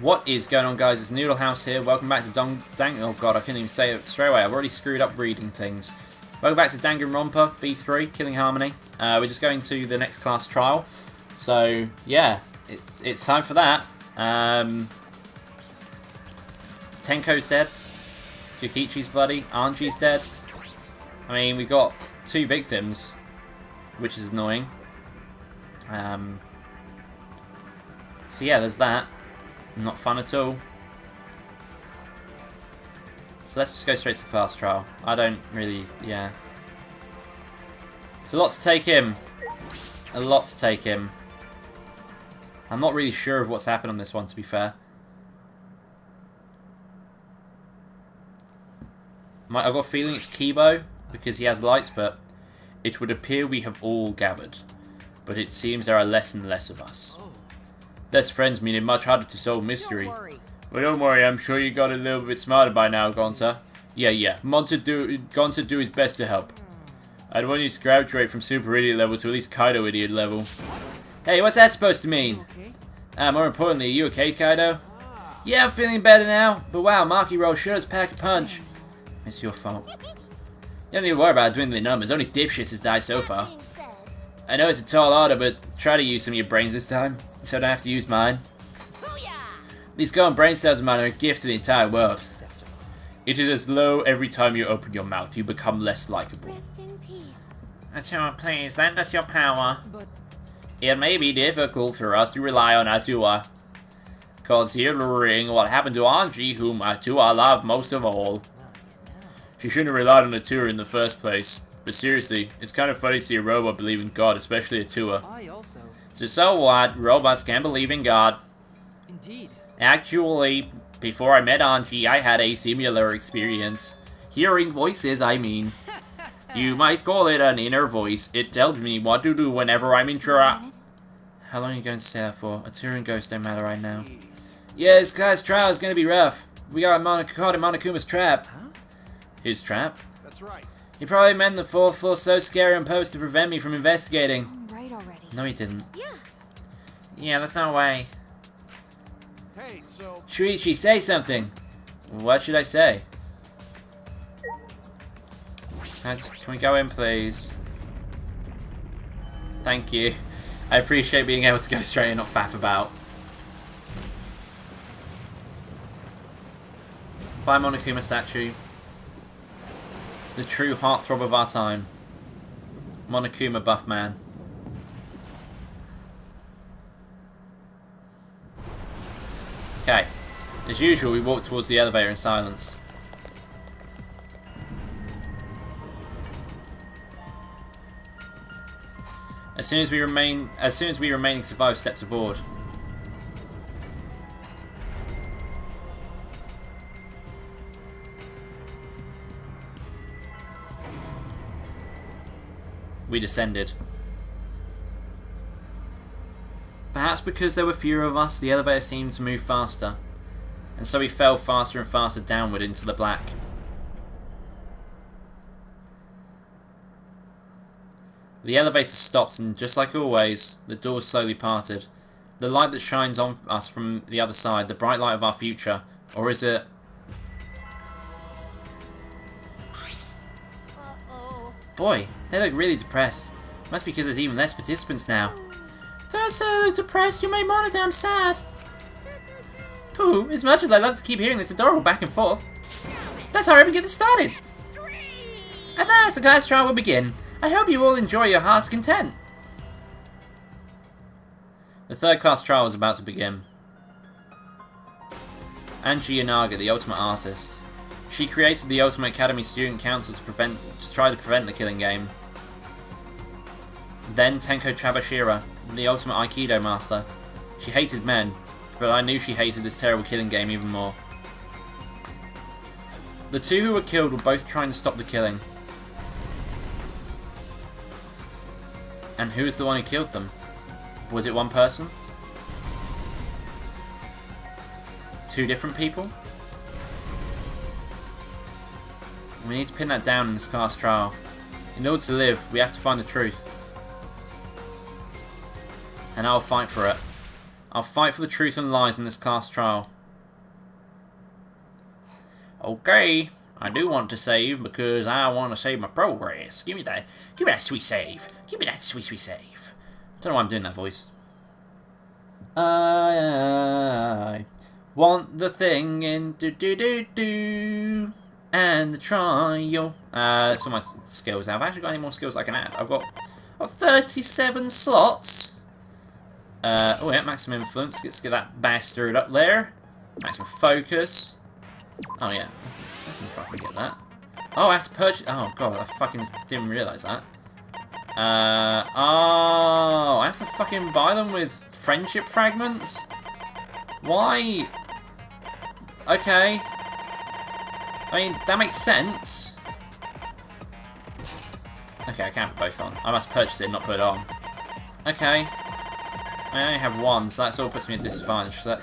What is going on, guys? It's Noodle House here. Welcome back to oh god, I couldn't even say it straight away. I've already screwed up reading things. Welcome back to Dangan Ronpa V3, Killing Harmony. We're just going to the next class trial. So, yeah, it's time for that. Tenko's dead. Kokichi's bloody. Anji's dead. I mean, we've got 2 victims, which is annoying. So yeah, there's that. Not fun at all. So let's just go straight to the class trial. I don't really, yeah. It's a lot to take in. A lot to take in. I'm not really sure of what's happened on this one, to be fair. I've got a feeling it's Kibo, because he has lights, but it would appear we have all gathered. But it seems there are less and less of us. Less friends mean it much harder to solve mystery. Well, don't worry, I'm sure you got a little bit smarter by now, Gonta. Yeah. Gonta do his best to help. I'd want you to graduate from super idiot level to at least Kaido idiot level. Hey, what's that supposed to mean? More importantly, are you okay, Kaido? Yeah, I'm feeling better now. But wow, Maki Roll sure does pack a punch. It's your fault. You don't need to worry about dwindling numbers. Only dipshits have died so far. I know it's a tall order, but try to use some of your brains this time, so I don't have to use mine. These golden brain cells of mine are a gift to the entire world. It is as low every time you open your mouth, you become less likable. Atua, please, lend us your power. It may be difficult for us to rely on Atua. Considering what happened to Anji, whom Atua loved most of all. She shouldn't have relied on Atua in the first place. But seriously, it's kind of funny to see a robot believe in God, especially Atua. So what? Robots can believe in God. Indeed. Actually, before I met Anji, I had a similar experience. Hearing voices, I mean. You might call it an inner voice. It tells me what to do whenever I'm in trouble. How long are you going to stay there for? Atua and Ghost don't matter right now. Yeah, this guy's trial is going to be rough. We got caught in Monokuma's trap. Huh? His trap? That's right. He probably meant the 4th floor so scary on post to prevent me from investigating. Right already. No, he didn't. Yeah. Yeah, there's no way. Hey, so... Shuichi, say something. What should I say? Can we go in, please? Thank you. I appreciate being able to go straight and not faff about. Bye, Monokuma statue. The true heartthrob of our time. Monokuma buff man. Okay. As usual, we walk towards the elevator in silence. As soon as we remaining survive steps aboard. We descended. Perhaps because there were fewer of us, the elevator seemed to move faster, and so we fell faster and faster downward into the black. The elevator stopped, and just like always, the doors slowly parted. The light that shines on us from the other side, the bright light of our future, or is it... Boy, they look really depressed. Must be because there's even less participants now. Don't say they look depressed, you made Mona damn sad. Pooh, as much as I love to keep hearing this adorable back and forth, let's hurry up and get this started. At last, the class trial will begin. I hope you all enjoy your heart's content. The 3rd class trial is about to begin. Anji Yanaga, the ultimate artist. She created the Ultimate Academy Student Council to try to prevent the killing game. Then Tenko Chabashira, the Ultimate Aikido Master. She hated men, but I knew she hated this terrible killing game even more. The 2 who were killed were both trying to stop the killing. And who was the one who killed them? Was it one person? 2 different people? We need to pin that down in this class trial. In order to live, we have to find the truth. And I'll fight for it. I'll fight for the truth and lies in this class trial. Okay, I do want to save because I want to save my progress. Give me that sweet save. Give me that sweet save. I don't know why I'm doing that voice. I want the thing in do and the trial. That's all my skills. Have I actually got any more skills I can add? I've got 37 slots. Oh yeah, maximum influence. Let's get that bastard up there. Maximum focus. Oh yeah, I can fucking get that. Oh, I have to purchase. Oh god, I fucking didn't realise that. Oh, I have to fucking buy them with friendship fragments. Why? Okay. I mean, that makes sense. Okay, I can't put both on. I must purchase it and not put it on. Okay. I only have one, so that all puts me at disadvantage. So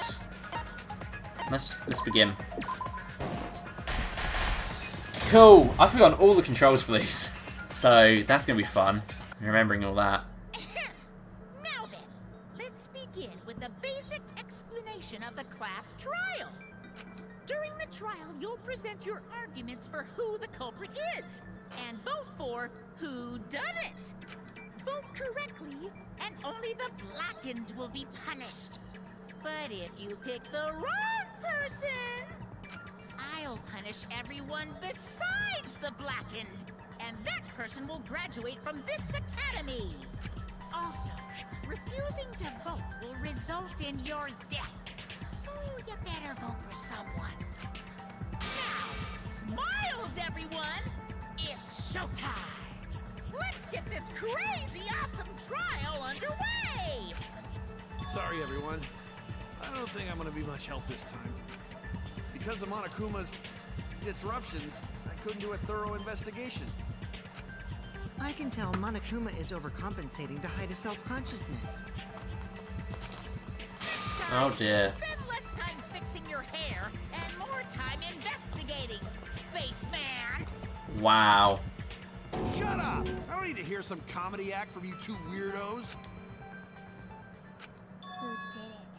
let's begin. Cool. I've forgotten all the controls for these, so that's gonna be fun. Remembering all that. Now then, let's begin with a basic explanation of the class trial. During the trial, you'll present your arguments for who the culprit is, and vote for who done it. Vote correctly, and only the blackened will be punished. But if you pick the wrong person, I'll punish everyone besides the blackened, and that person will graduate from this academy. Also, refusing to vote will result in your death, so you better vote for someone. Now, smiles, everyone! It's showtime! Let's get this crazy awesome trial underway! Sorry, everyone. I don't think I'm gonna be much help this time. Because of Monokuma's disruptions, I couldn't do a thorough investigation. I can tell Monokuma is overcompensating to hide his self-consciousness. Oh dear. Spend less time fixing your hair and more time investigating, spaceman! Wow. Shut up! I don't need to hear some comedy act from you two weirdos. Who did it?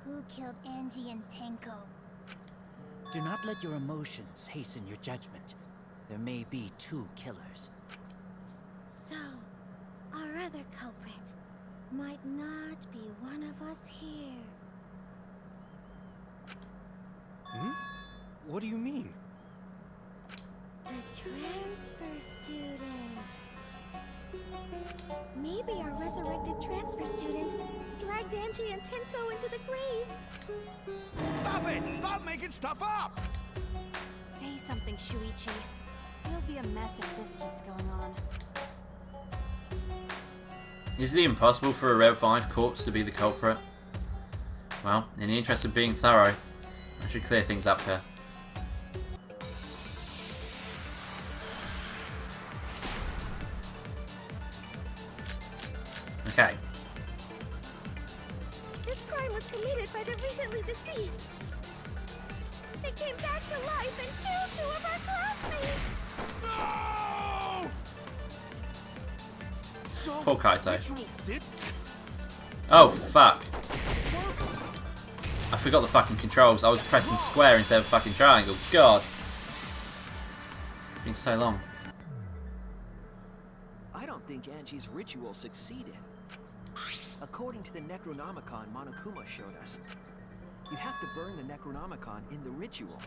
Who killed Angie and Tenko? Do not let your emotions hasten your judgment. There may be two killers. So, our other culprit might not be one of us here. Hmm? What do you mean? The transfer student. Maybe our resurrected transfer student dragged Angie and Tenko into the grave. Stop it! Stop making stuff up! Say something, Shuichi. It'll be a mess if this keeps going on. Is it impossible for a revived corpse to be the culprit? Well, in the interest of being thorough, I should clear things up here. Okay. This crime was committed by the recently deceased. They came back to life and killed 2 of our classmates. No! So, Poor Kaito. ritual did Oh, fuck. work? I forgot the fucking controls. I was pressing square instead of fucking triangle. God. It's been so long. I don't think Angie's ritual succeeded. According to the Necronomicon Monokuma showed us, you have to burn the Necronomicon in the ritual.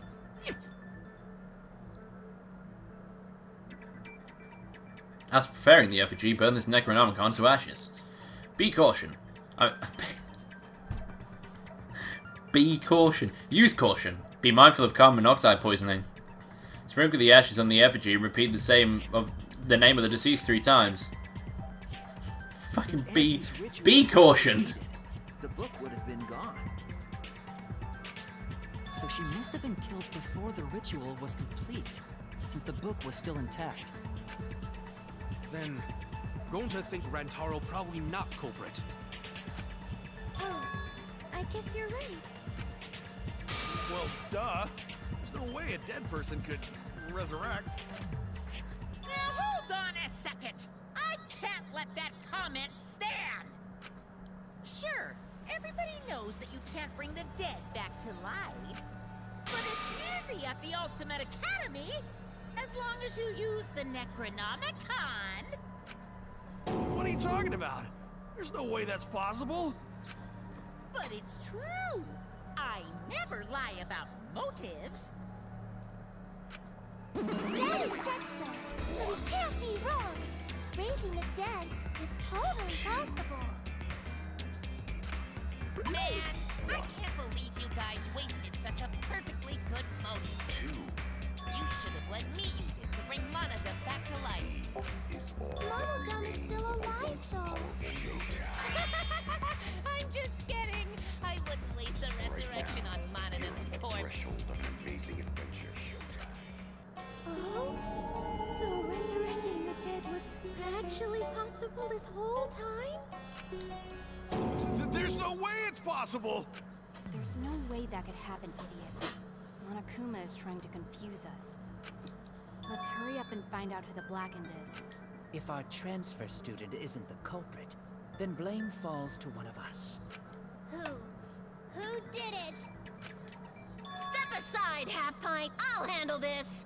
As preparing the effigy, burn this Necronomicon to ashes. Be caution. Be caution. Use caution. Be mindful of carbon monoxide poisoning. Sprinkle the ashes on the effigy and repeat the name of the deceased 3 times. Fucking be cautioned. The book would have been gone. So she must have been killed before the ritual was complete, since the book was still intact. Then, going to think Rantaro probably not culprit. Oh, I guess you're right. Well, duh. There's no way a dead person could resurrect. Now hold on a second! I can't let that comment stand! Sure, Everybody knows that you can't bring the dead back to life. But it's easy at the Ultimate Academy, as long as you use the Necronomicon. What are you talking about? There's no way that's possible. But it's true. I never lie about motives. Daddy said so he can't be wrong. Raising the dead is totally possible. Man, I can't believe you guys wasted such a perfectly good motive. You should have let me use it to bring Monodum back to life. Monodum is still alive, though. I'm just kidding. I wouldn't waste a resurrection on Monodum's corpse. Oh? So resurrecting the dead was actually possible this whole time? There's no way it's possible. There's no way that could happen, idiots. Monokuma is trying to confuse us. Let's hurry up and find out who the Blackened is. If our transfer student isn't the culprit, then blame falls to one of us. Who? Who did it? Step aside, Half Pint. I'll handle this.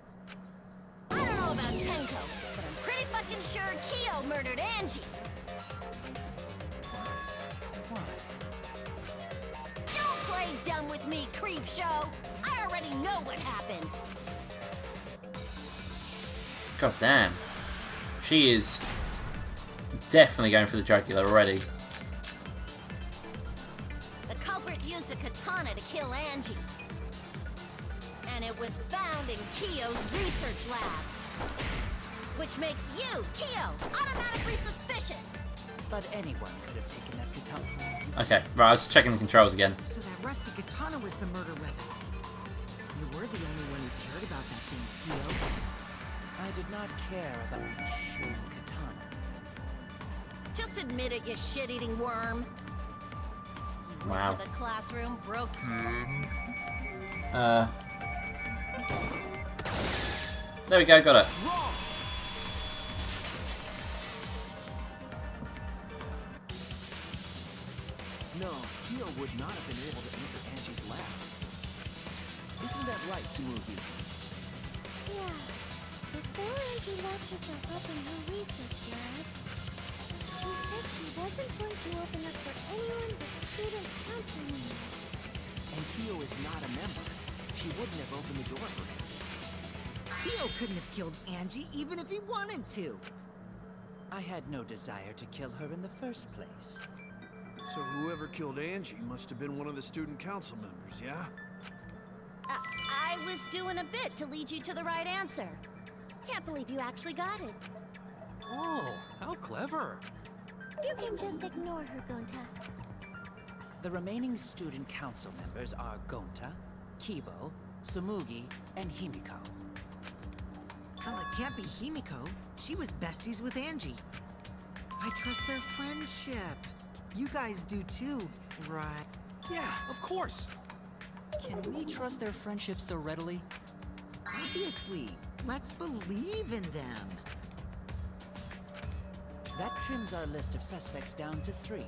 I don't know about Tenko, but I'm pretty fucking sure Kyo murdered Angie. Why? Don't play dumb with me, Creepshow. I already know what happened. God damn. She is definitely going for the jugular already. The culprit used a katana to kill Angie. And it was found in Kyo's research lab. Which makes you, Kyo, automatically suspicious. But anyone could have taken that katana. Okay, right, I was checking the controls again. So that rusty katana was the murder weapon. You were the only one who cared about that thing, Kyo. I did not care about the katana. Just admit it, you shit-eating worm. You Wow. went to the classroom, broke... There we go, got it. No, Kyo would not have been able to enter Angie's lab. Isn't that right, Tsumugi? Yeah. Before Angie locked herself up in her research lab, she said she wasn't going to open up for anyone but student council members. And Kyo is not a member. She wouldn't have opened the door for him. Kyo couldn't have killed Angie even if he wanted to. I had no desire to kill her in the first place. So whoever killed Angie must have been one of the student council members, yeah? I was doing a bit to lead you to the right answer. Can't believe you actually got it. Oh, how clever. You can just ignore her, Gonta. The remaining student council members are Gonta, Kibo, Tsumugi, and Himiko. Well, it can't be Himiko. She was besties with Angie. I trust their friendship. You guys do too, right? Yeah, of course. Can we trust their friendship so readily? Obviously. Let's believe in them. That trims our list of suspects down to 3.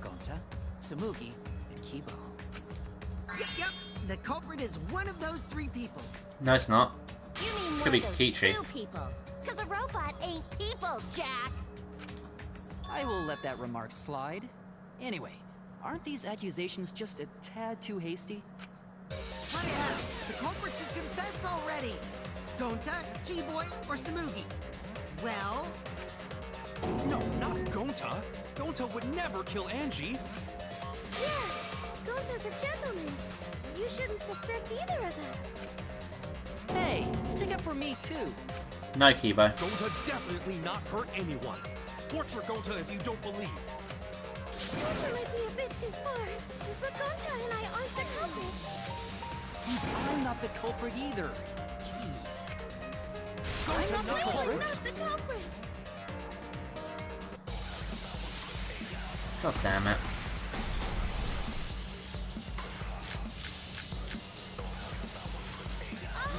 Gonta, Tsumugi, and Kibo. Yep. The culprit is one of those 3 people. No, it's not. You mean Could one be of those Kichi. 2 people. Because a robot ain't people, Jack. I will let that remark slide. Anyway, aren't these accusations just a tad too hasty? My ass, the culprit should confess already. Gonta, Keyboy, or Tsumugi? Well, No, not Gonta. Gonta would never kill Angie. Yeah, Gonta's a gentleman. You shouldn't suspect either of us. Hey, stick up for me too. No, Kibo. Gonta definitely not hurt anyone. Torture Gonta if you don't believe. Torture might be a bit too far, but Gonta and I aren't the culprits. And I'm not the culprit either. Jeez. Gonta not No, culprit. not the culprit. God damn it.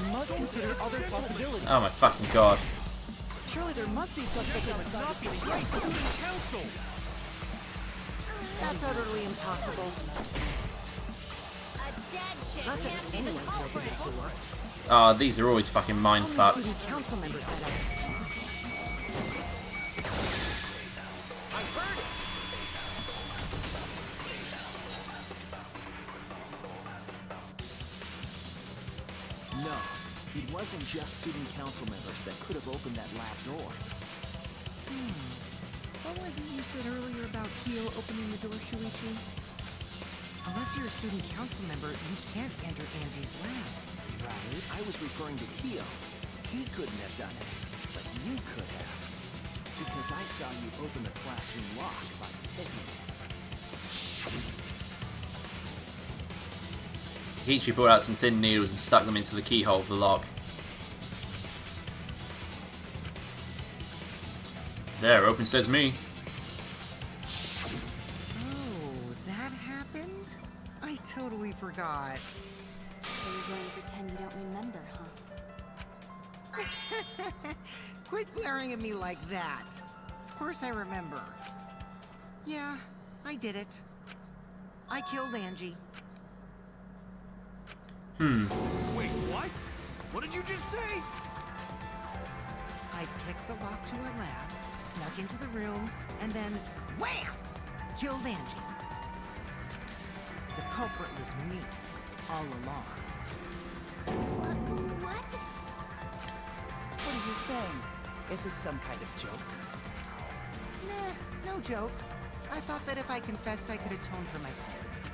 We must consider other possibilities. Oh my fucking god. Surely there must be suspects outside this place. Student council. That's utterly impossible. A dead chick Not just can't be the anyone can open culprit. the door. Ah, these are always fucking mind Only fucks. student council members had it. I heard it! No, it wasn't just student council members that could have opened that lab door. What was it you said earlier about Kyo opening the door, Shuichi? Unless you're a student council member, you can't enter Angie's lab, right? I was referring to Kyo. He couldn't have done it, but you could have. Because I saw you open the classroom lock by picking it. Kiichi brought out some thin needles and stuck them into the keyhole of the lock. There, open says me. Oh, that happened? I totally forgot. So you're going to pretend you don't remember, huh? Quit glaring at me like that. Of course I remember. Yeah, I did it. I killed Angie. Wait, what? What did you just say? I picked the lock to her lab, snuck into the room, and then wham! Killed Angie. The culprit was me, all along. What? What are you saying? Is this some kind of joke? Nah, no joke. I thought that if I confessed, I could atone for my sins.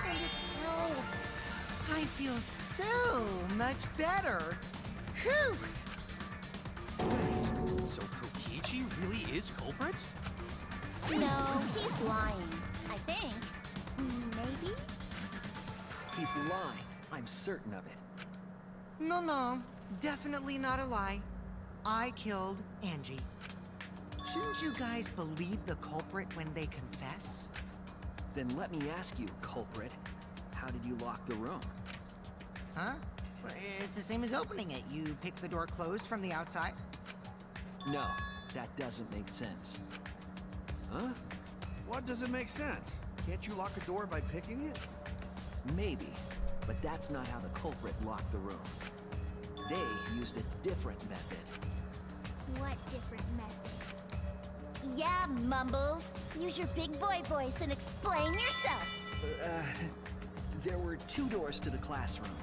And it helped. I feel so much better. Whew! Wait, so Kokichi really is culprit? No, he's lying. I think. Maybe? He's lying. I'm certain of it. No, definitely not a lie. I killed Angie. Shouldn't you guys believe the culprit when they confess? Then let me ask you, culprit. How did you lock the room? Huh? Well, it's the same as opening it. You pick the door closed from the outside. No, that doesn't make sense. Huh? What doesn't make sense? Can't you lock a door by picking it? Maybe, but that's not how the culprit locked the room. They used a different method. What different method? Yeah, Mumbles. Use your big boy voice and explain yourself. There were 2 doors to the classroom,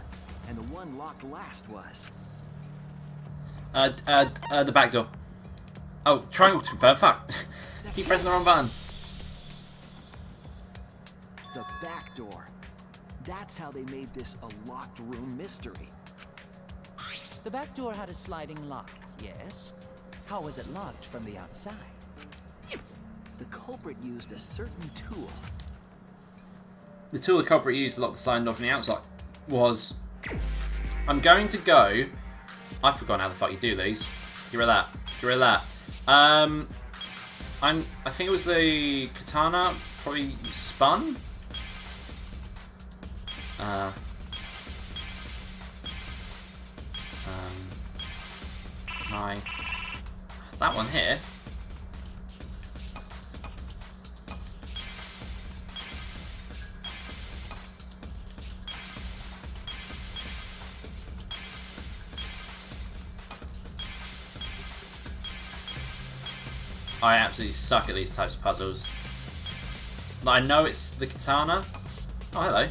and the one locked last was. The back door. Oh, triangle to confirm. Fuck. Keep pressing the wrong button. The back door. That's how they made this a locked room mystery. The back door had a sliding lock, yes? How was it locked from the outside? The culprit used a certain tool. The tool the culprit used to lock the sliding door from the outside was... I'm going to go... I've forgotten how the fuck you do these. Get rid of that. Get rid of that. I think it was the katana, probably spun? That one here. I absolutely suck at these types of puzzles. I know it's the katana. Oh, hello.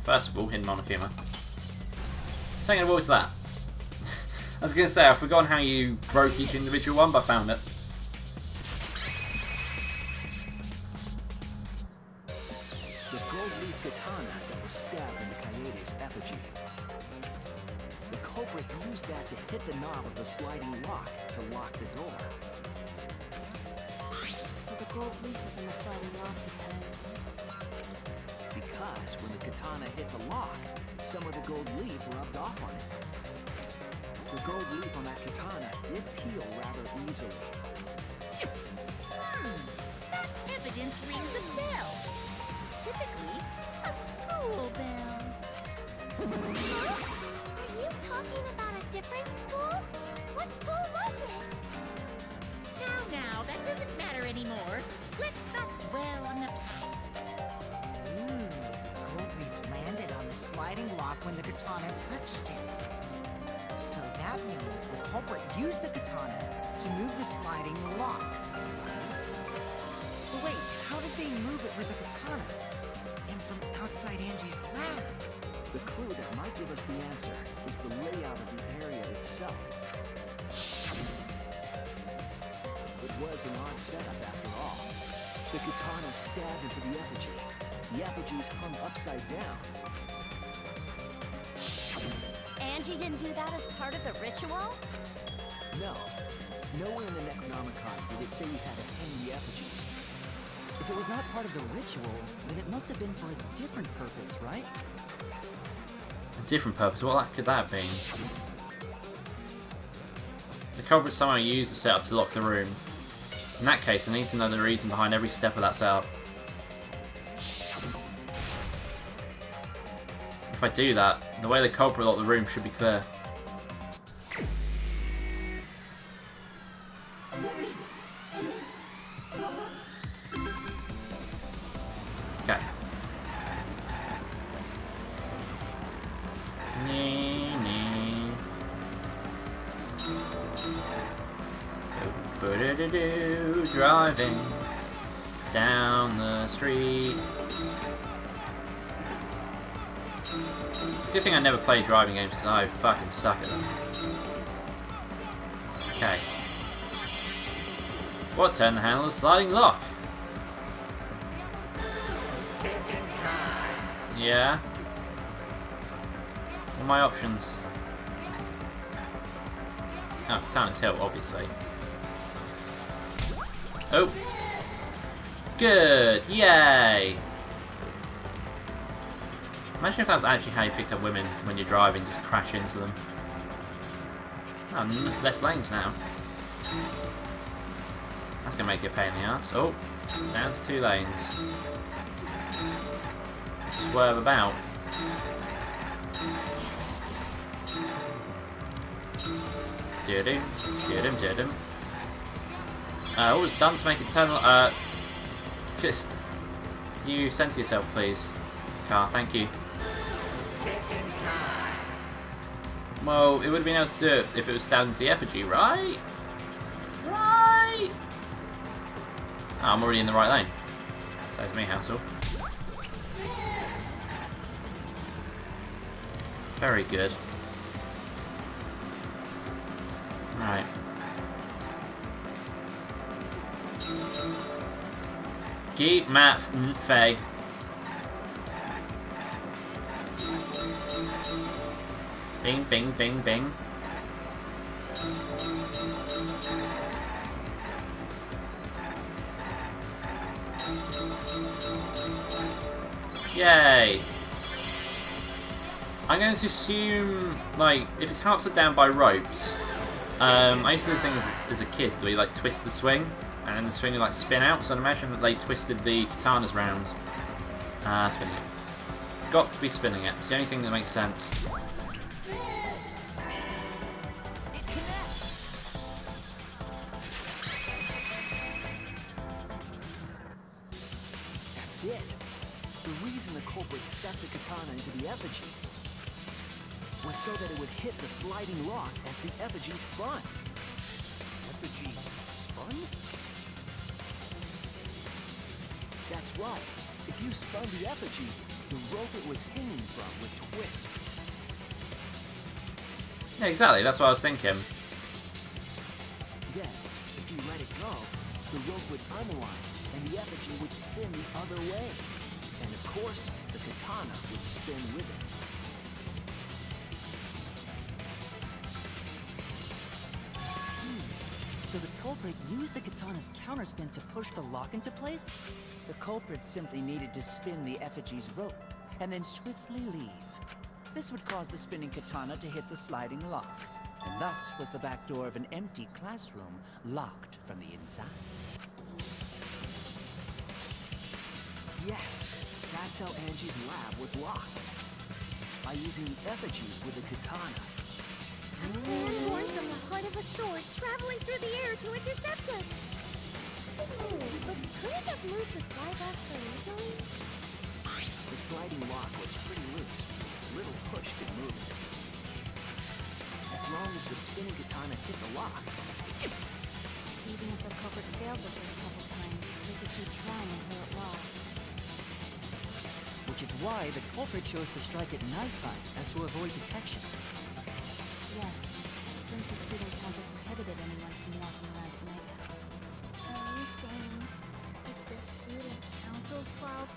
First of all, hidden Monokuma. Second of all, what's that? I was going to say, I've forgotten how you broke each individual one, but I found it. The gold leaf katana that was stabbed into Kaede's effigy. The culprit used that to hit the knob of the sliding lock to lock the door. So the gold leaf was in the sliding lock Because when the katana hit the lock, some of the gold leaf rubbed off on it. The gold leaf on that katana did peel rather easily. That evidence rings a bell. Specifically, a school bell. Huh? Are you talking about a different school? What school was it? Now, that doesn't matter anymore. Let's not dwell on the past. Ooh, the gold leaf landed on the sliding lock when the katana touched it. So that means the culprit used the katana to move the sliding lock. But wait, how did they move it with the katana? And from outside Angie's lab? The clue that might give us the answer is the layout of the area itself. It was an odd setup after all. The katana stabbed into the effigy. The effigies hung upside down. Angie didn't do that as part of the ritual? No. Nowhere in the Necronomicon did it say you had to hang the effigies. If it was not part of the ritual, then it must have been for a different purpose, right? A different purpose? What could that have been? The culprit somehow used the setup to lock the room. In that case, I need to know the reason behind every step of that setup. If I do that, the way the culprit locked the room should be clear. Okay. Driving down the street. It's a good thing I never play driving games because I fucking suck at them. Okay. What turned the handle of the sliding lock? Yeah. What are my options? Oh, Katana's Hill, obviously. Oh. Good. Yay. Imagine if that was actually how you picked up women when you're driving, just crash into them. Oh, less lanes now. That's going to make it a pain in the ass. Oh, down to 2 lanes. Swerve about. Do-do, do-dum, do-dum. What was done to make it turn... can you censor yourself, please? Car, thank you. Well, it would have been able to do it if it was stabbed into the effigy, right? Right! Oh, I'm already in the right lane. Saves me hassle. Very good. Right. Keep Matt Faye. Bing, bing, bing, bing. Yay! I'm going to assume, like, if it's upside down by ropes, I used to do things as a kid where you, like, twist the swing, and then the swing would, like, spin out, so I'd imagine that they twisted the katanas round. Spinning it. Got to be spinning it. It's the only thing that makes sense. That's it. The reason the culprit stuck the katana into the effigy was so that it would hit the sliding lock as the effigy spun. Effigy spun? That's right. If you spun the effigy, the rope it was hanging from would twist. Yeah, exactly. That's what I was thinking. Then, if you let it go, the rope would unwind and the effigy would spin the other way. And of course, the katana would spin with it. I see. So the culprit used the katana's counterspin to push the lock into place? The culprit simply needed to spin the effigy's rope, and then swiftly leave. This would cause the spinning katana to hit the sliding lock, and thus was the back door of an empty classroom locked from the inside. Yes, that's how Angie's lab was locked. By using the effigy with the katana. plan born from the heart of a sword traveling through the air to intercept us. Oh, but could it have moved the slide lock so easily? The sliding lock was pretty loose. Little push could move it. As long as the spinning katana hit the lock. Even if the culprit failed the first couple times, they could keep trying until it locked. Which is why the culprit chose to strike at nighttime as to avoid detection. Yes, since the student council prohibited anyone from walking around tonight. Are you saying it's the student council's fault?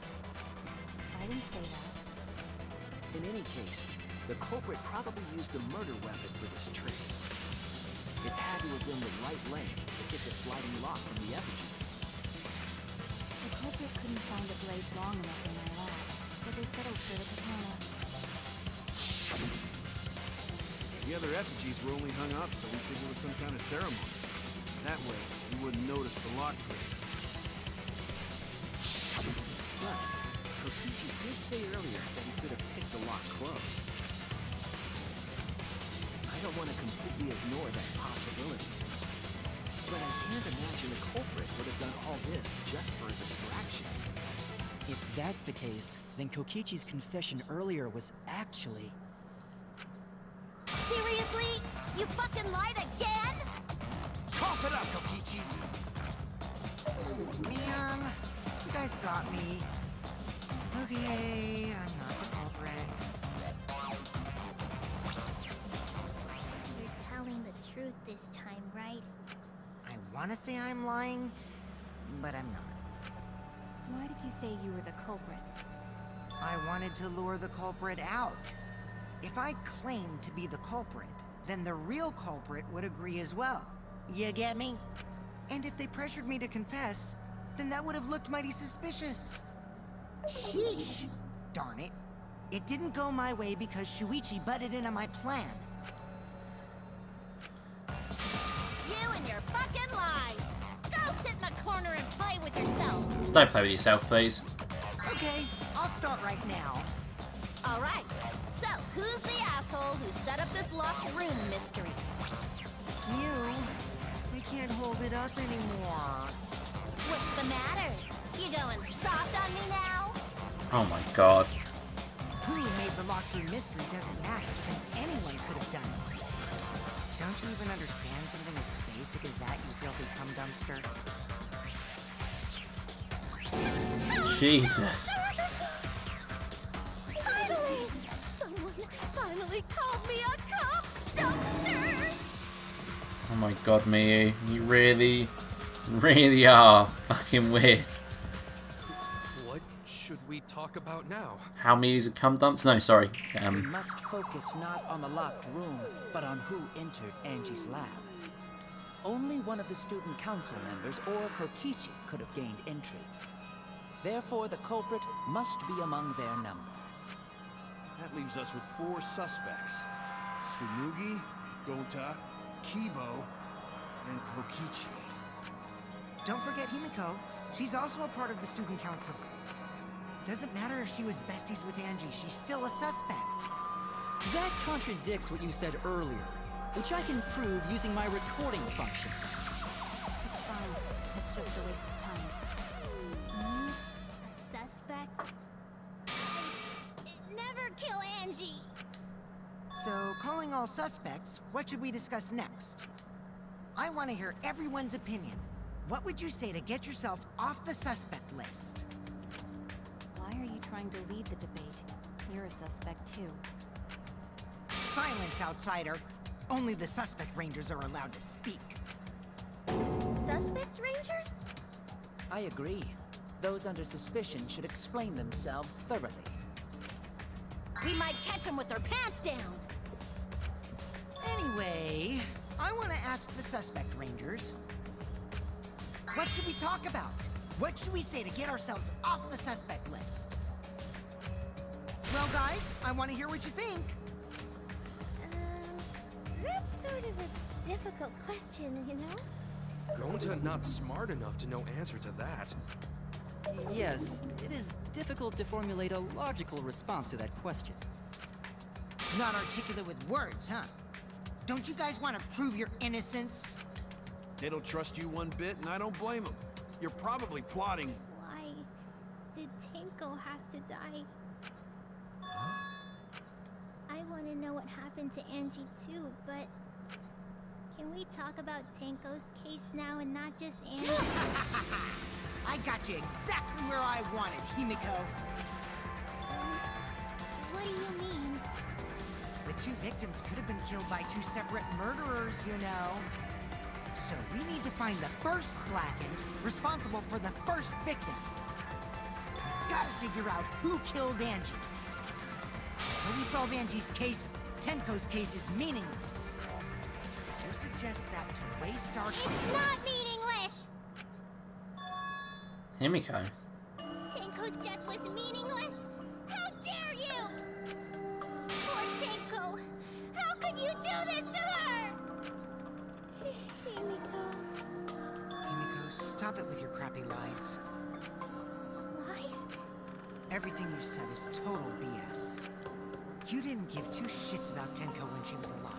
I didn't say that. In any case, the culprit probably used a murder weapon for this trick. It had to have been the right length to hit the sliding lock from the effigy. The culprit couldn't find a blade long enough in my lab, so they settled for the katana. The other effigies were only hung up, so we figured it was some kind of ceremony. That way, we wouldn't notice the lock trick. But Kokichi did say earlier that he could have picked the lock closed. I don't want to completely ignore that possibility. But I can't imagine the culprit would have done all this just for a distraction. If that's the case, then Kokichi's confession earlier was actually... Seriously? You fucking lied again? Cough it up, Kokichi! Man, you guys got me. Okay, I'm not the culprit. You're telling the truth this time, right? I want to say I'm lying, but I'm not. Why did you say you were the culprit? I wanted to lure the culprit out. If I claimed to be the culprit, then the real culprit would agree as well. You get me? And if they pressured me to confess, then that would have looked mighty suspicious. Sheesh. Darn it. It didn't go my way because Shuichi butted in on my plan. You and your fucking lies! Go sit in the corner and play with yourself! Don't play with yourself, please. Okay, I'll start right now. Alright, so who's the asshole who set up this locked room mystery? You. I can't hold it up anymore. What's the matter? You going soft on me now? Oh my god. Who made the locked room mystery doesn't matter, since anyone could have done it. Don't you even understand something as basic as that, you filthy cum dumpster? Jesus. Finally! Someone finally called me a cop dumpster! Oh my god, Miyu. You really, really are fucking weird. What should we talk about now? How Miyu's a cum dumps? No, sorry. We must focus not on the locked room, but on who entered Angie's lab. Only one of the student council members or Kokichi could have gained entry. Therefore, the culprit must be among their number. That leaves us with 4 suspects. Tsumugi, Gonta, Kibo, and Kokichi. Don't forget Himiko. She's also a part of the student council. Doesn't matter if she was besties with Angie, she's still a suspect. That contradicts what you said earlier, which I can prove using my recording function. It's fine. It's just a waste of time. A suspect? Never kill Angie! So, calling all suspects, what should we discuss next? I want to hear everyone's opinion. What would you say to get yourself off the suspect list? Why are you trying to lead the debate? You're a suspect too. Silence, outsider. Only the suspect rangers are allowed to speak. Suspect rangers? I agree. Those under suspicion should explain themselves thoroughly. We might catch them with their pants down! Anyway, I want to ask the suspect rangers. What should we talk about? What should we say to get ourselves off the suspect list? Well, guys, I want to hear what you think. That's sort of a difficult question, you know? Gonta not smart enough to know answer to that. Yes, it is difficult to formulate a logical response to that question. Not articulate with words, huh? Don't you guys want to prove your innocence? They don't trust you one bit, and I don't blame them. You're probably plotting. Why did Tenko have to die? I want to know what happened to Angie too, but can we talk about Tenko's case now and not just Angie? I got you exactly where I wanted, Himiko. What do you mean? The two victims could have been killed by two separate murderers, you know. So we need to find the first blackened responsible for the first victim. Gotta figure out who killed Angie. Until we solve Angie's case, Tenko's case is meaningless. Would you suggest that to waste our time? It's not meaningless! Himiko. Tenko's death was meaningless? How dare you! Poor Tenko! How could you do this to her? Himiko, stop it with your crappy lies. Lies? Everything you said is total BS. You didn't give two shits about Tenko when she was alive.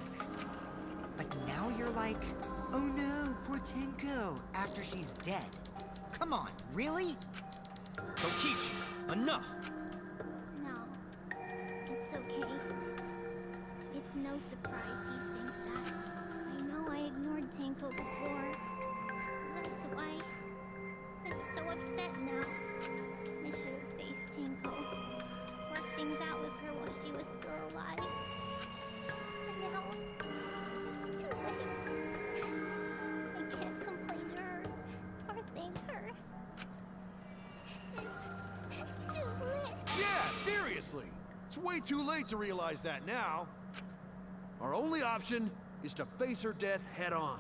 But now you're like, oh no, poor Tenko, after she's dead. Come on, really? Kokichi, enough! No. It's okay. It's no surprise he thinks that. I know I ignored Tenko before. That's why I'm so upset now. I should have faced Tenko. Worked things out with her while she was still alive. But now, it's too late. I can't complain to her or thank her. It's too late. Yeah, seriously. It's way too late to realize that now. Our only option is to face her death head on.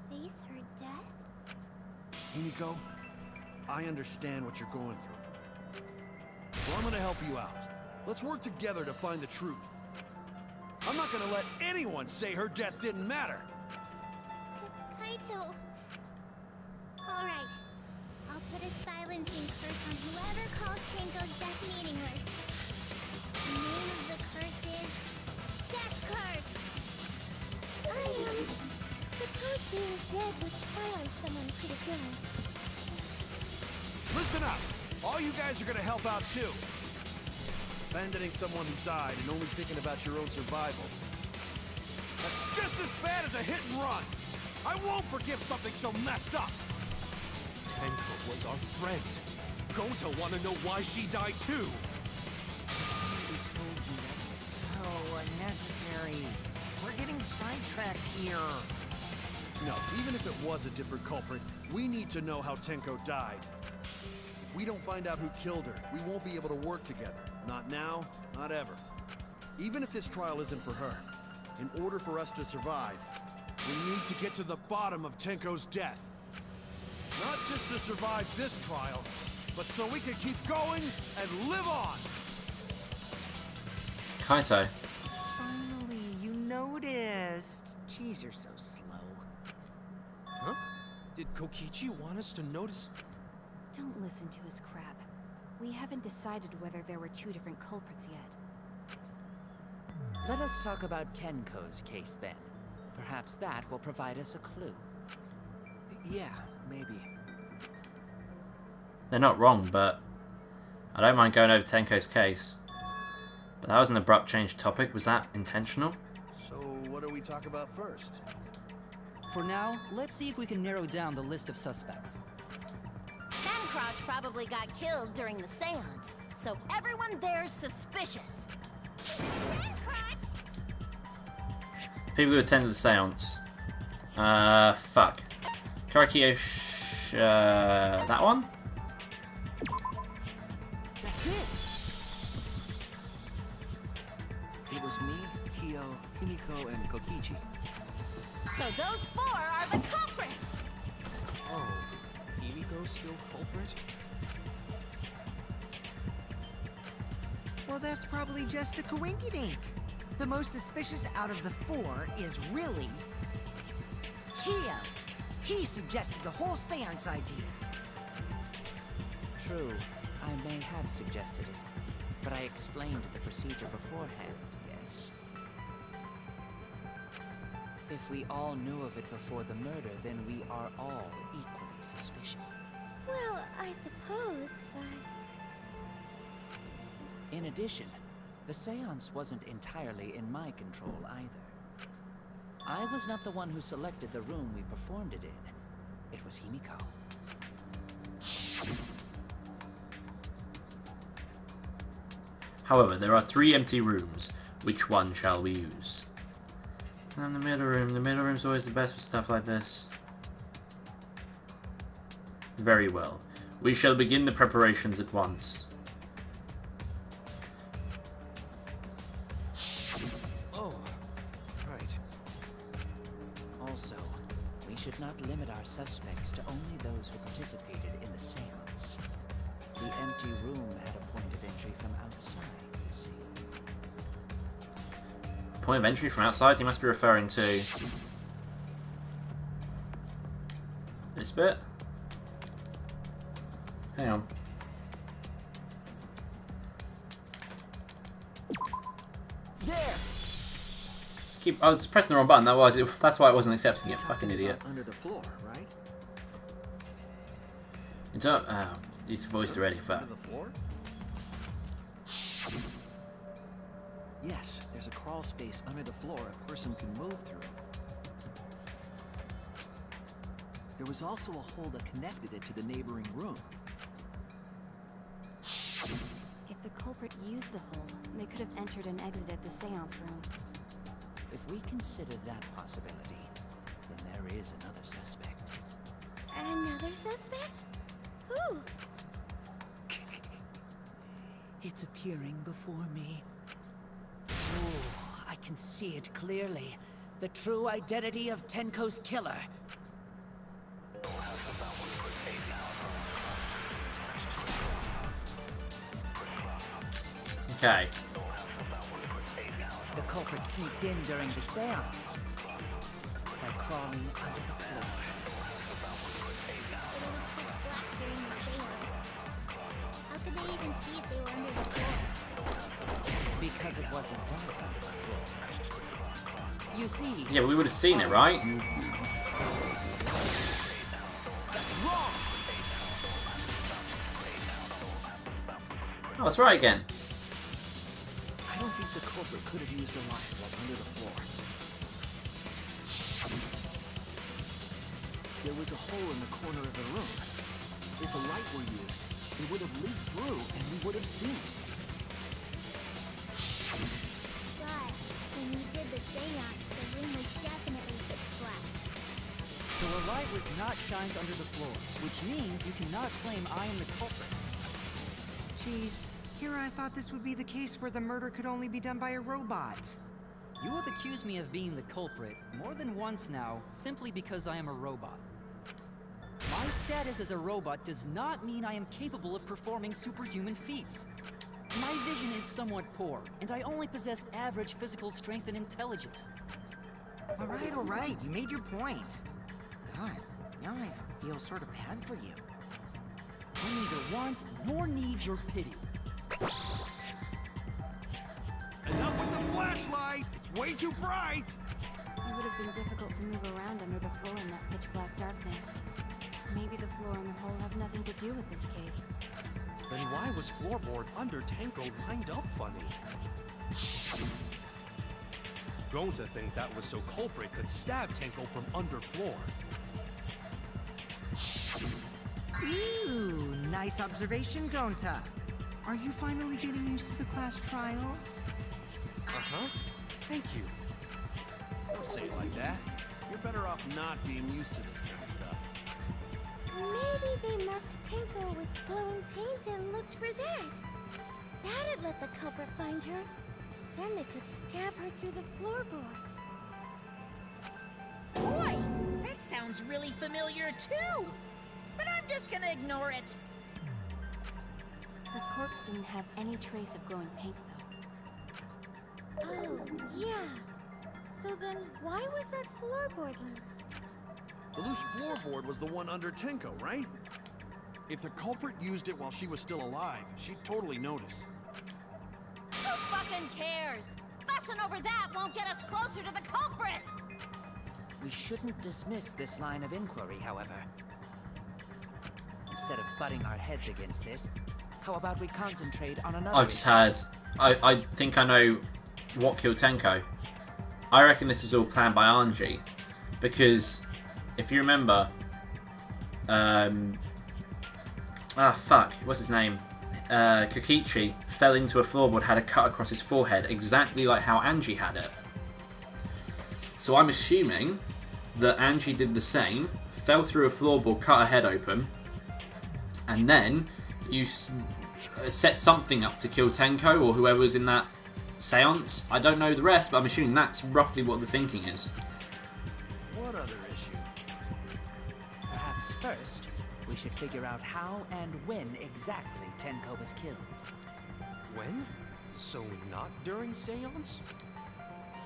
Face her death? Himiko, I understand what you're going through. So I'm gonna help you out. Let's work together to find the truth. I'm not gonna let anyone say her death didn't matter. Kaito. Alright. I'll put a silencing curse on whoever calls Tenko's death meaningless. The name of the curse is Death Curse! Suppose being dead would silence someone pretty good. Listen up! All you guys are gonna help out too. Abandoning someone who died and only thinking about your own survival. That's just as bad as a hit and run! I won't forgive something so messed up! Tenko was our friend. Gonta wanna know why she died too. I told you that's so unnecessary. We're getting sidetracked here. No, even if it was a different culprit, we need to know how Tenko died. If we don't find out who killed her, we won't be able to work together. Not now, not ever. Even if this trial isn't for her, in order for us to survive, we need to get to the bottom of Tenko's death. Not just to survive this trial, but so we can keep going and live on! Kaito. Finally, you noticed. Jeez, you're so slow. Huh? Did Kokichi want us to notice? Don't listen to his crap. We haven't decided whether there were two different culprits yet. Let us talk about Tenko's case then. Perhaps that will provide us a clue. Yeah, maybe. They're not wrong, but I don't mind going over Tenko's case. But that was an abrupt change of topic. Was that intentional? So, what do we talk about first? For now, let's see if we can narrow down the list of suspects. Crouch probably got killed during the seance, so everyone there's suspicious. People who attended the seance. Fuck. Korekiyo, that one? That's it! It was me, Kyo, Himiko, and Kokichi. So those four are the culprits! Oh, Himiko's still culprit? Well, that's probably just a coinkydink. The most suspicious out of the four is really Kyo. He suggested the whole seance idea. True, I may have suggested it, but I explained the procedure beforehand, yes. If we all knew of it before the murder, then we are all equally suspicious. Well, I suppose, but... In addition, the seance wasn't entirely in my control either. I was not the one who selected the room we performed it in. It was Himiko. However, there are 3 empty rooms. Which one shall we use? And the middle room. The middle room's always the best for stuff like this. Very well. We shall begin the preparations at once. Oh, right. Also, we should not limit our suspects to only those who participated in the seance. The empty room had a point of entry from outside, you see. Point of entry from outside? He must be referring to this bit. Hang on. I was pressing the wrong button. That's why I wasn't accepting it. Fucking idiot. Under the floor, right? It's up. He's voiced already. Fuck. Under the floor? Yes, there's a crawl space under the floor a person can move through. There was also a hole that connected it to the neighboring room. If the culprit used the hole, they could have entered and exited the seance room. If we consider that possibility, then there is another suspect. Another suspect? Who? It's appearing before me. Oh, I can see it clearly. The true identity of Tenko's killer. Okay. The culprit sneaked in during the seance by crawling under the floor. How could they even see if they were under the floor? Because it wasn't dark under the floor. You see... Yeah, but we would have seen it, right? Oh, it's right again. I don't think the culprit could have used a light while under the floor. There was a hole in the corner of the room. If a light were used, it would have leaked through and we would have seen it. But when you did the seance, the room was definitely pitch black. So a light was not shined under the floor, which means you cannot claim I am the culprit. Jeez, here I thought this would be the case where the murder could only be done by a robot. You have accused me of being the culprit more than once now, simply because I am a robot. My status as a robot does not mean I am capable of performing superhuman feats. My vision is somewhat poor, and I only possess average physical strength and intelligence. All right, you made your point. God, now I feel sort of bad for you. I neither want nor need your pity. And not with the flashlight! It's way too bright! It would have been difficult to move around under the floor in that pitch black darkness. Maybe the floor and the hole have nothing to do with this case. Then why was floorboard under Tenko lined up funny? Going to think that was so culprit could stab Tenko from under floor. Ooh, nice observation, Gonta. Are you finally getting used to the class trials? Uh-huh. Thank you. Don't say it like that. You're better off not being used to this kind of stuff. Maybe they marked Tenko with glowing paint and looked for that. That'd let the culprit find her. Then they could stab her through the floorboards. Boy, that sounds really familiar too. But I'm just gonna ignore it. The corpse didn't have any trace of glowing paint, though. Oh, yeah. So then why was that floorboard loose? The loose floorboard was the one under Tenko, right? If the culprit used it while she was still alive, she'd totally notice. Who fucking cares? Fussing over that won't get us closer to the culprit. We shouldn't dismiss this line of inquiry, however. Instead of butting our heads against this, how about we concentrate on another I've just had... I think I know what killed Tenko. I reckon this is all planned by Anji. Because, if you remember... fuck. What's his name? Kokichi fell into a floorboard, had a cut across his forehead, exactly like how Anji had it. So I'm assuming that Anji did the same, fell through a floorboard, cut her head open, and then you set something up to kill Tenko or whoever was in that seance. I don't know the rest, but I'm assuming that's roughly what the thinking is. What other issue? Perhaps first, we should figure out how and when exactly Tenko was killed. When? So not during seance?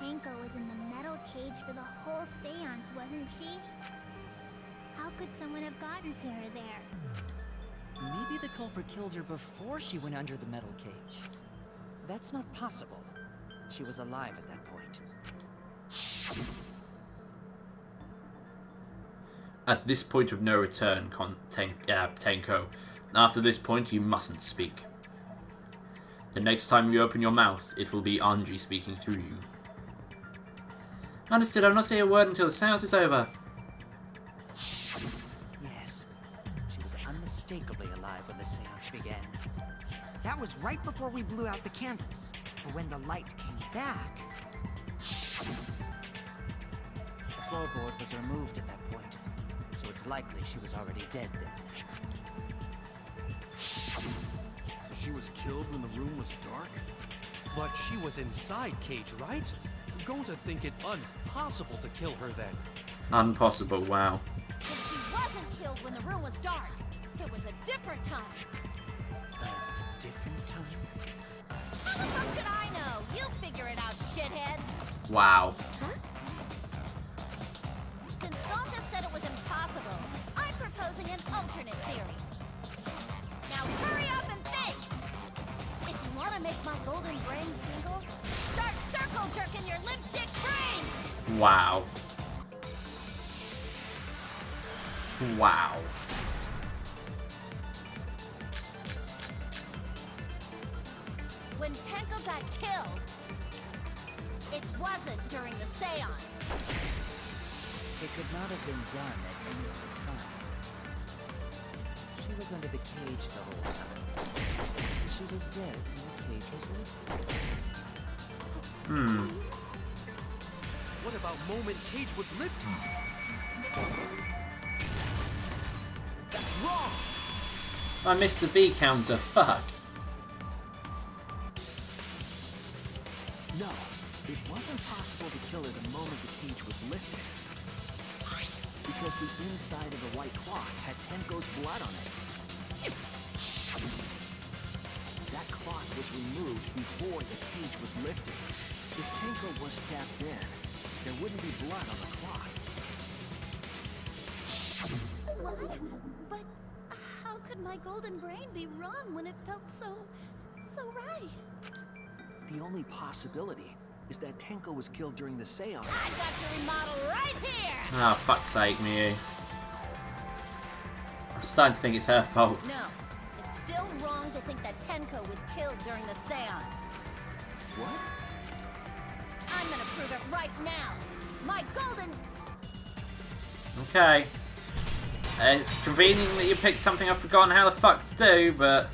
Tenko was in the metal cage for the whole seance, wasn't she? How could someone have gotten to her there? Maybe the culprit killed her before she went under the metal cage. That's not possible. She was alive at that point. At this point of no return, Tenko. After this point, you mustn't speak. The next time you open your mouth, it will be Anji speaking through you. Understood, I'll not say a word until the seance is over. Yes, she was unmistakably alive when the seance began. That was right before we blew out the candles. But when the light came back... The floorboard was removed at that point, so it's likely she was already dead then. So she was killed when the room was dark? But she was inside Cage, right? I'm going to think it impossible to kill her then. Impossible, wow. But she wasn't killed when the room was dark. It was a different time. A different time? How the fuck should I know? You figure it out, shitheads. Wow. Since Gonta said it was impossible, I'm proposing an alternate theory. Now hurry up and think! If you want to make my golden brain tingle, start circle jerking your limp dick brains! Wow. Wow. When Tenko got killed, it wasn't during the seance. It could not have been done at any other time. She was under the cage the whole time. She was dead when the cage was lifted. What about moment Cage was lifted? That's wrong! I missed the V counter, fuck. No, it wasn't possible to kill her the moment the cage was lifted. Because the inside of the white cloth had Tenko's blood on it. That cloth was removed before the cage was lifted. If Tenko was stabbed then, there wouldn't be blood on the cloth. What? But how could my golden brain be wrong when it felt so right? The only possibility is that Tenko was killed during the seance. I got your remodel right here! Oh, fuck's sake, Miyu. I'm starting to think it's her fault. No, it's still wrong to think that Tenko was killed during the seance. What? I'm gonna prove it right now. My golden... Okay. It's convenient that you picked something I've forgotten how the fuck to do, but...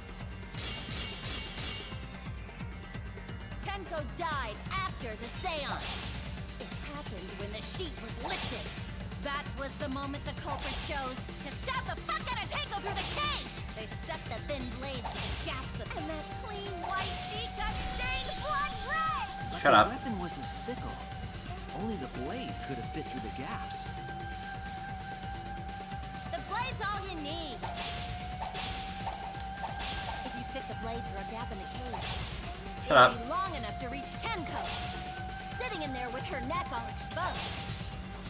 Tenko died after the seance. It happened when the sheet was lifted. That was the moment the culprit chose to stab the fuck out of Tenko through the cage. They stuck the thin blade through the gaps of and that clean white sheet got stained blood red. Shut up. The weapon was a sickle. Only the blade could have fit through the gaps. The blade's all you need. If you stick the blade through a gap in the cage, Shut up. it'll be long enough to reach Tenko. Sitting in there with her neck all exposed.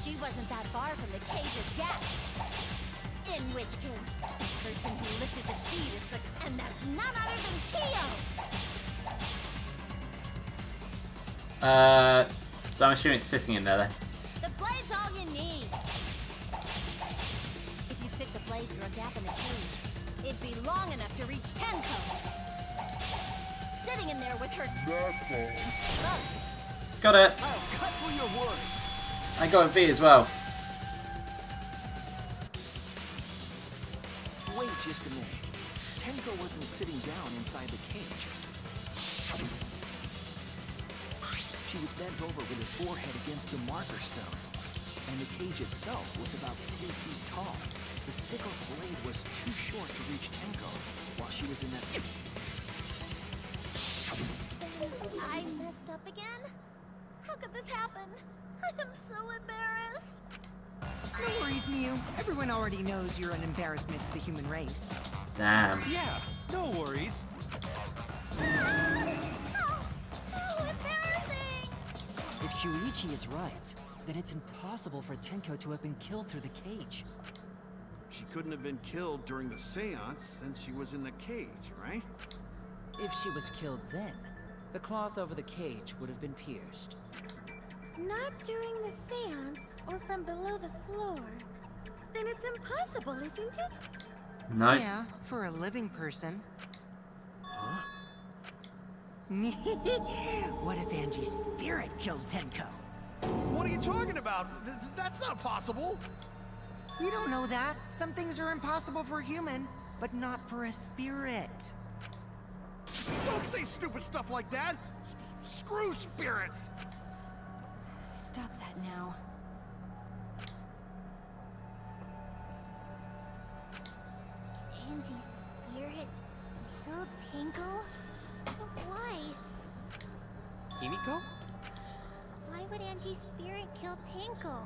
She wasn't that far from the cage's gap. In which case, the person who lifted the sheet is the... And that's none other than Kyo! So I'm assuming it's sitting in there then. The blade's all you need. blade through a gap in the cage, it'd be long enough to reach Tenko. Sitting in there with her bugs. Got it. I'll cut through your words. I got a V as well. Wait just a minute. Tenko wasn't sitting down inside the cage. She was bent over with her forehead against the marker stone. And the cage itself was about 3 feet tall. The sickle's blade was too short to reach Tenko while she was in that... I messed up again? How could this happen? I'm so embarrassed. No worries, Miu. Everyone already knows you're an embarrassment to the human race. Damn. Yeah, no worries. Oh, so embarrassing! If Shuichi is right, then it's impossible for Tenko to have been killed through the cage. She couldn't have been killed during the seance since she was in the cage, right? If she was killed then, the cloth over the cage would have been pierced. Not during the seance or from below the floor. Then it's impossible, isn't it? No. Yeah, for a living person. Huh? What if Angie's spirit killed Tenko? What are you talking about? That's not possible! You don't know that. Some things are impossible for a human, but not for a spirit. Don't say stupid stuff like that! Screw spirits! Stop that now. Angie's spirit killed Tenko? But why? Himiko? Why would Angie's spirit kill Tenko?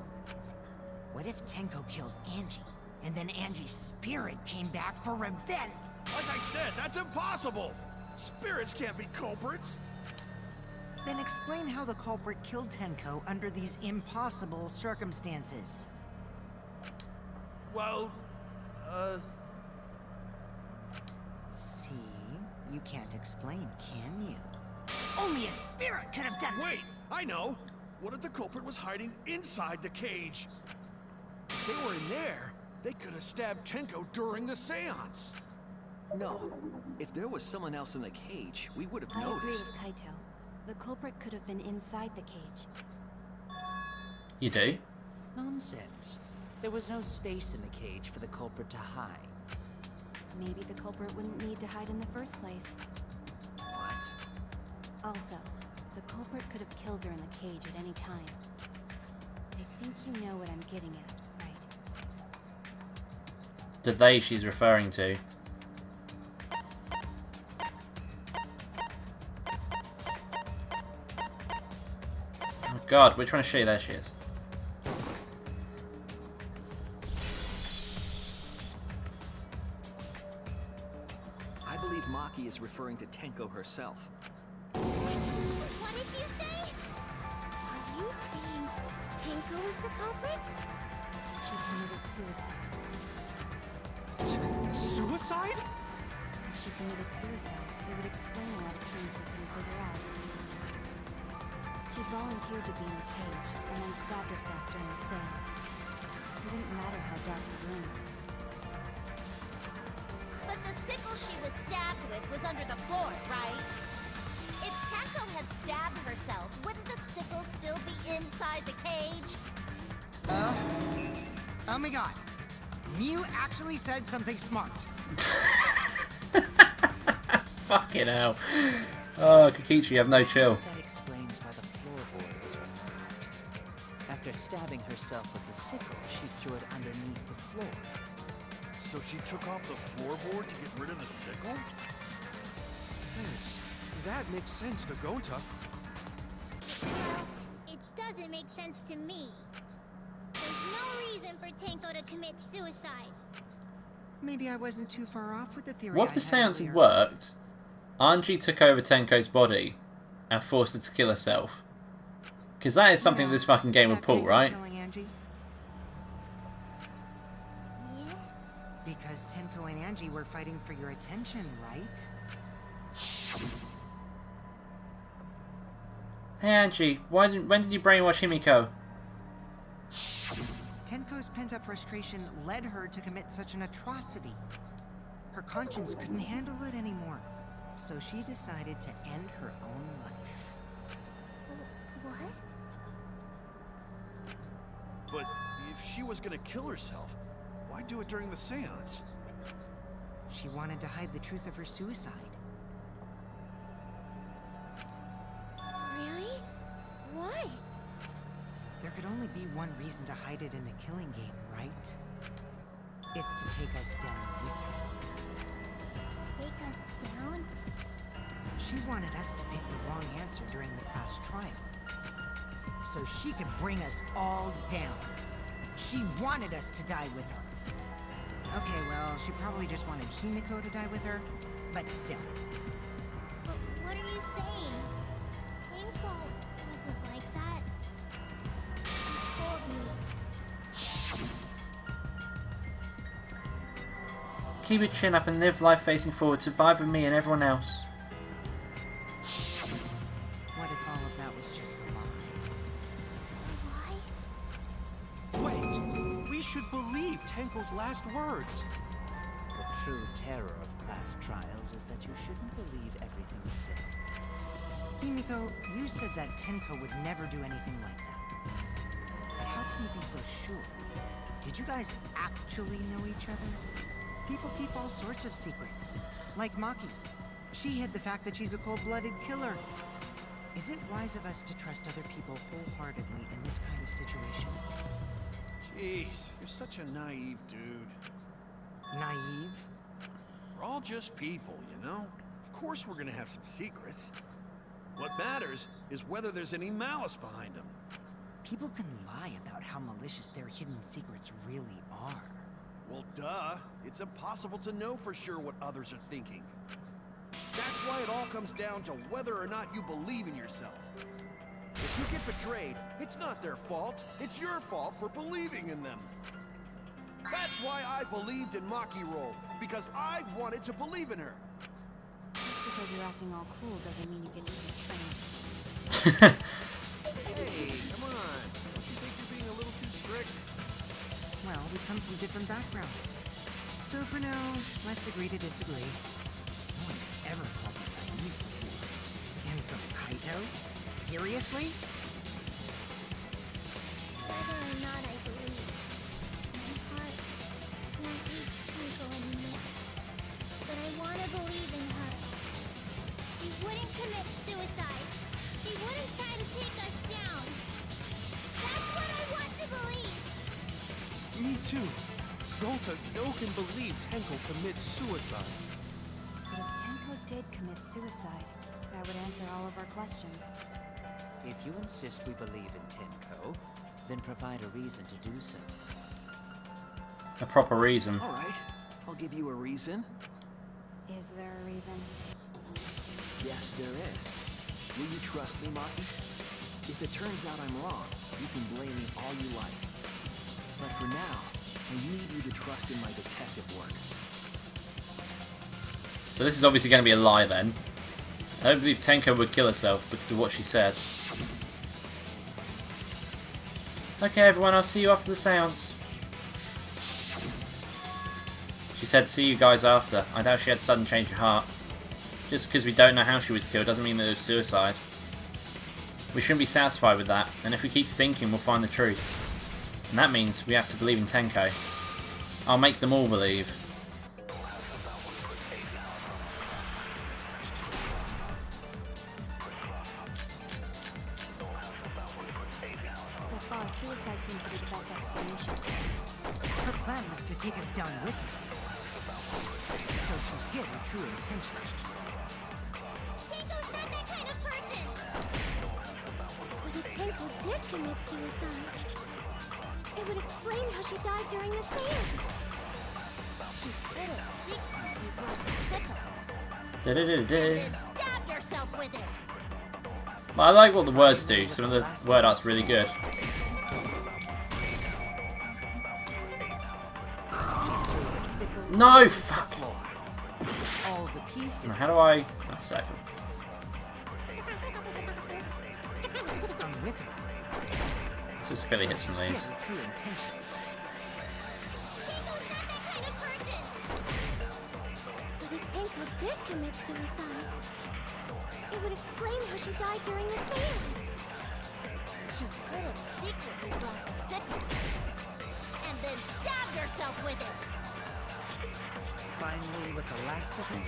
What if Tenko killed Angie, and then Angie's spirit came back for revenge? Like I said, that's impossible! Spirits can't be culprits! Then explain how the culprit killed Tenko under these impossible circumstances. Well, See? You can't explain, can you? Only a spirit could have done. wait! I know! What if the culprit was hiding inside the cage? If they were in there, they could have stabbed Tenko during the seance. No. If there was someone else in the cage, we would have I agree noticed. with Kaito. The culprit could have been inside the cage. You do? Nonsense. There was no space in the cage for the culprit to hide. Maybe the culprit wouldn't need to hide in the first place. What? Also, the culprit could have killed her in the cage at any time. I think you know what I'm getting at, right? The they she's referring to. Oh god, which one is she? There she is. I believe Maki is referring to Tenko herself. What did you say? Are you saying Tenko is the culprit? She committed suicide. Suicide? If she committed suicide, it would explain a lot of things we couldn't figure out. She volunteered to be in the cage, and then stabbed herself during the seance. It didn't matter how dark the room was. But the sickle she was stabbed with was under the floor, right? If Tenko had stabbed herself, wouldn't the sickle still be inside the cage? Oh my god. Miu actually said something smart. Fucking hell. Oh, Kokichi, you have no chill. That explains why the floorboard was removed. After stabbing herself with the sickle, she threw it underneath the floor. So she took off the floorboard to get rid of the sickle? Yes, that makes sense to Gonta. It doesn't make sense to me. There's no reason for Tenko to commit suicide. Maybe I wasn't too far off with the theory. What if I the had seance had earlier. worked? Angie took over Tenko's body and forced her to kill herself. Because that is something Yeah, this fucking game would that pull, takes right? killing Angie. Yeah? Because Tenko and Angie were fighting for your attention, right? Hey Angie, when did you brainwash Himiko? Tenko's pent-up frustration led her to commit such an atrocity. Her conscience couldn't handle it anymore, so she decided to end her own life. What? But if she was gonna kill herself, why do it during the seance? She wanted to hide the truth of her suicide. Really? Why? There could only be one reason to hide it in a killing game, right? It's to take us down with her. Take us down? She wanted us to pick the wrong answer during the class trial, so she could bring us all down. She wanted us to die with her. Okay, well, she probably just wanted Himiko to die with her, but still. But what are you saying? Tenko wasn't like that. He told me. Keep your chin up and live life facing forward. Survive with me and everyone else. What if all of that was just a lie? Why? Wait! We should believe Tenko's last words. The true terror of class trials is that you shouldn't believe everything said. Himiko, you said that Tenko would never do anything like that. But how can you be so sure? Did you guys actually know each other? People keep all sorts of secrets. Like Maki. She hid the fact that she's a cold-blooded killer. Is it wise of us to trust other people wholeheartedly in this kind of situation? Jeez, you're such a naive dude. Naive? We're all just people, you know? Of course we're gonna have some secrets. What matters is whether there's any malice behind them. People can lie about how malicious their hidden secrets really are. Well, duh. It's impossible to know for sure what others are thinking. That's why it all comes down to whether or not you believe in yourself. If you get betrayed, it's not their fault. It's your fault for believing in them. That's why I believed in Maki Roll, because I wanted to believe in her. Just because you're acting all cool doesn't mean you get to see train. Hey, come on. Don't you think you're being a little too strict? Well, we come from different backgrounds. So for now, let's agree to disagree. No one's ever called me naive before. And from Kaito? Seriously? Whether or not I believe, my heart won't reach Tenko anymore. But I want to believe in her. She wouldn't commit suicide. She wouldn't try to take us down. That's what I want to believe. Me too. Gonta, no can believe Tenko commits suicide. But if Tenko did commit suicide, that would answer all of our questions. If you insist we believe in Tenko, then provide a reason to do so. A proper reason. All right, I'll give you a reason. Is there a reason? Yes, there is. Will you trust me, Maki? If it turns out I'm wrong, you can blame me all you like. But for now, I need you to trust in my detective work. So this is obviously going to be a lie then. I don't believe Tenko would kill herself because of what she said. Okay everyone, I'll see you after the seance. She said see you guys after. I doubt she had a sudden change of heart. Just because we don't know how she was killed doesn't mean that it was suicide. We shouldn't be satisfied with that, and if we keep thinking we'll find the truth. And that means we have to believe in Tenko. I'll make them all believe. So far, suicide seems to be the best explanation. Her plan was to take us down with her. So she hid her true intentions. Tenko's not that kind of person. But if Tenko did commit suicide, it would explain how she died during the seance. She could have secretly broke the sickle and then stabbed herself with it. But I like what the words do. Some of the word art's really good. No, fuck. All the pieces. How do I... A second. I'm with her. Let's just quickly hit some of these. Her true intentions. did commit suicide. It would explain how she died during the seance. She could have secretly brought the sickle and then stabbed herself with it. Finally, with the last of them.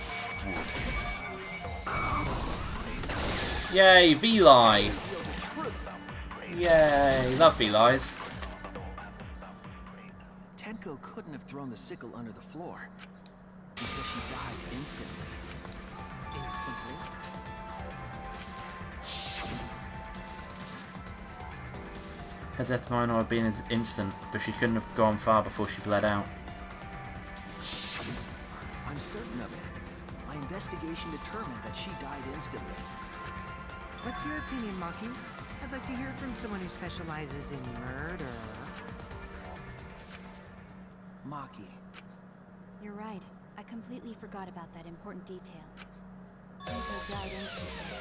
Yay, V-Lie! Yay, love V-Lies. Tenko couldn't have thrown the sickle under the floor because she died instantly. Instantly? Her death might not have been as instant, but she couldn't have gone far before she bled out. I'm certain of it. My investigation determined that she died instantly. What's your opinion, Maki? I'd like to hear from someone who specializes in murder. Maki. You're right. I completely forgot about that important detail. Tenko died instantly.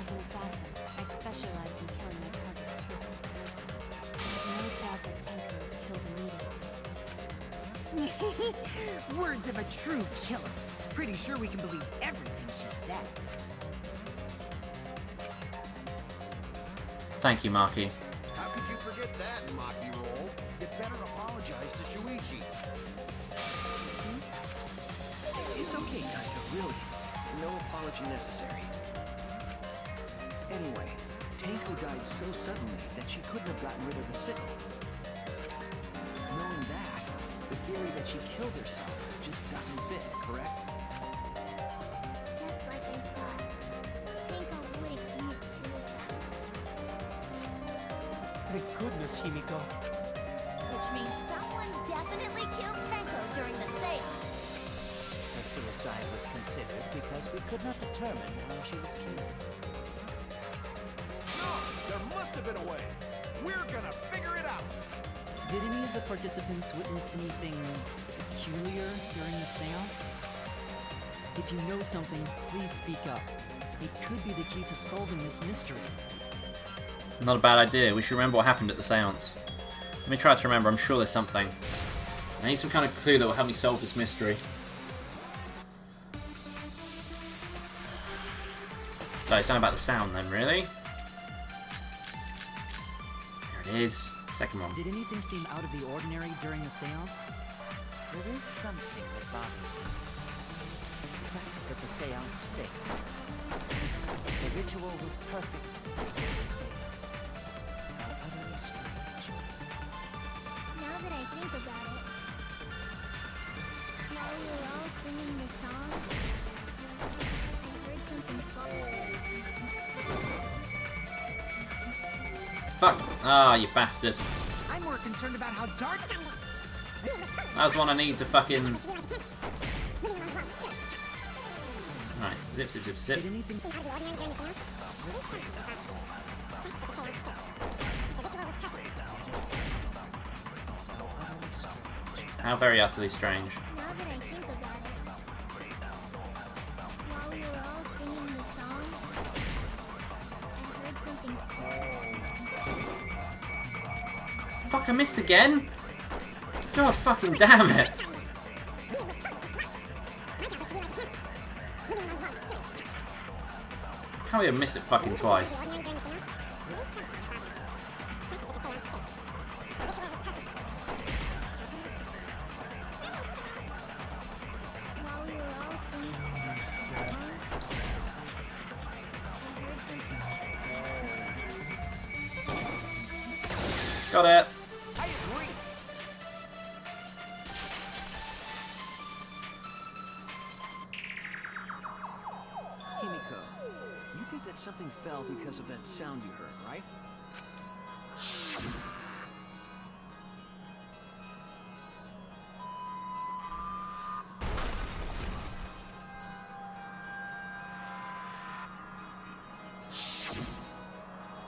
As an assassin, I specialize in killing my targets swiftly. There's no doubt that Tenko was killed immediately. Words of a true killer. Pretty sure we can believe everything she said. Thank you, Maki. How could you forget that, Maki Roll? You better apologize to Shuichi. It's okay, Kaito, really. No apology necessary. Anyway, Tenko died so suddenly that she couldn't have gotten rid of the sickle. Knowing that, the theory that she killed herself just doesn't fit, correct? Just like I thought. Tenko would have committed suicide. Thank goodness, Himiko. Which means someone definitely killed Tenko during the seance. Her suicide was considered because we could not determine how she was killed. No, there must have been a way. We're gonna figure it out. Did any of the participants witness anything peculiar during the seance? If you know something, please speak up. It could be the key to solving this mystery. Not a bad idea. We should remember what happened at the seance. Let me try to remember. I'm sure there's something. I need some kind of clue that will help me solve this mystery. So, something about the sound then, really? There it is. Second one. Did anything seem out of the ordinary during the seance? There is something that bothers me. The fact that the seance failed. The ritual was perfect, but it failed. How utterly strange. Now that I think about it, while we were all singing the song, I heard something fall. Fuck! Ah, you bastard. I'm more concerned about how dark. That was one I need to fucking... Right, zip, zip, zip, zip. Did anything... How very utterly strange. Now that I think about it, while we were all singing the song, I heard something fall. Fuck, I missed again? God fucking damn it. Can't believe I missed it fucking twice. While we were all singing the song, I heard something. Got it. I agree. Himiko, you think that something fell because of that sound you heard, right?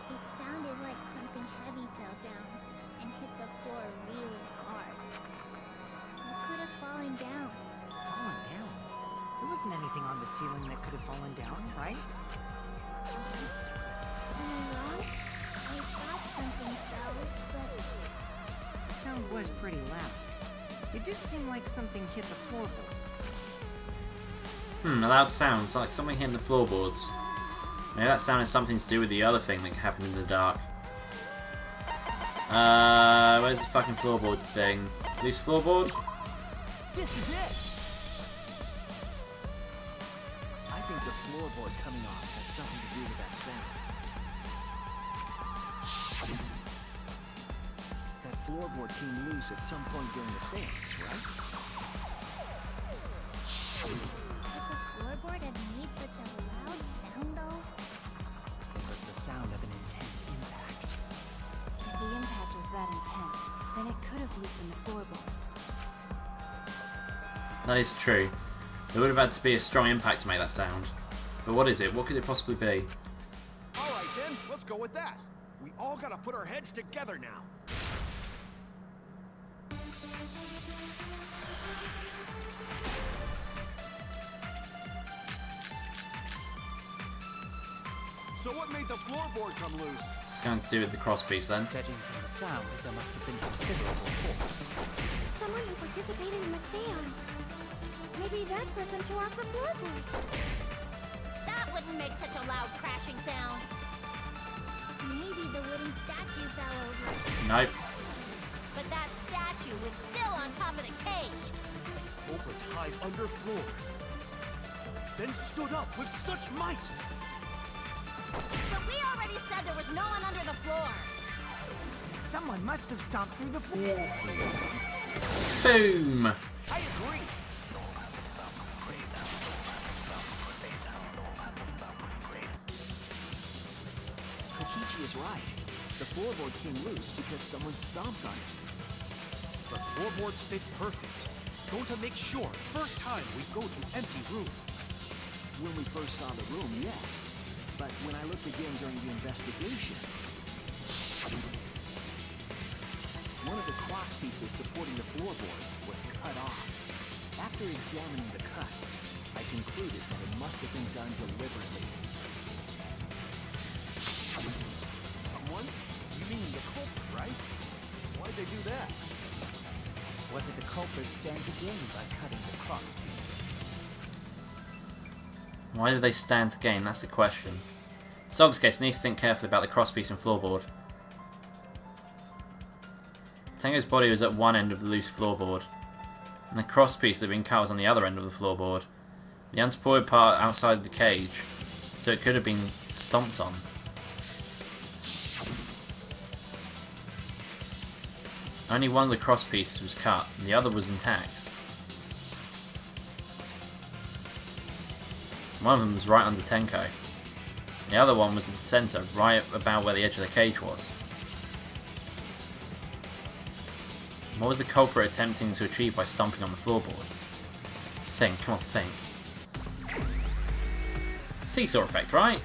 It sounded like something heavy fell down and hit the floor really hard. It could have fallen down. Fallen down? There wasn't anything on the ceiling that could have fallen down, right? Am I wrong? I thought something fell, but The sound was pretty loud. It did seem like something hit the floorboards. A loud sound. It's like something hitting the floorboards. Maybe that sound has something to do with the other thing that happened in the dark. Where's the fucking floorboard thing? Loose floorboard? This is it! I think the floorboard coming off had something to do with that sound. That floorboard came loose at some point during the seance, right? Could the floorboard have made such a loud sound, though? It was the sound of an intense impact. If the impact was that intense, then it could have loosened the floorboard. That is true. There would have had to be a strong impact to make that sound. But what is it? What could it possibly be? Alright then, let's go with that. We all gotta put our heads together now. So what made the floorboard come loose? It's going to do with the crosspiece then. Judging from the sound, there must have been considerable force. Someone who participated in the seance. Maybe that person tore off the floorboard. That wouldn't make such a loud crashing sound. Maybe the wooden statue fell over. Nope. But that statue was still on top of the cage. Culprit hid under floor, then stood up with such might. But we already said there was no one under the floor. Someone must have stomped through the floor. Boom! I agree! Kokichi is right. The floorboard came loose because someone stomped on it. The floorboards fit perfect. Going to make sure first time we go to empty room. When we first saw the room, yes. But when I looked again during the investigation, one of the cross pieces supporting the floorboards was cut off. After examining the cut, I concluded that it must have been done deliberately. Someone? You mean the culprit, right? Why'd they do that? What did the culprit stand to gain by cutting the cross piece? Why do they stand to gain? That's the question. So in this case, I need to think carefully about the crosspiece and floorboard. Tengo's body was at one end of the loose floorboard, and the crosspiece that had been cut was on the other end of the floorboard. The unsupported part outside the cage, so it could have been stomped on. Only one of the crosspieces was cut, and the other was intact. One of them was right under Tenko. The other one was in the centre, right about where the edge of the cage was. What was the culprit attempting to achieve by stomping on the floorboard? Think, come on, think. Seesaw effect, right?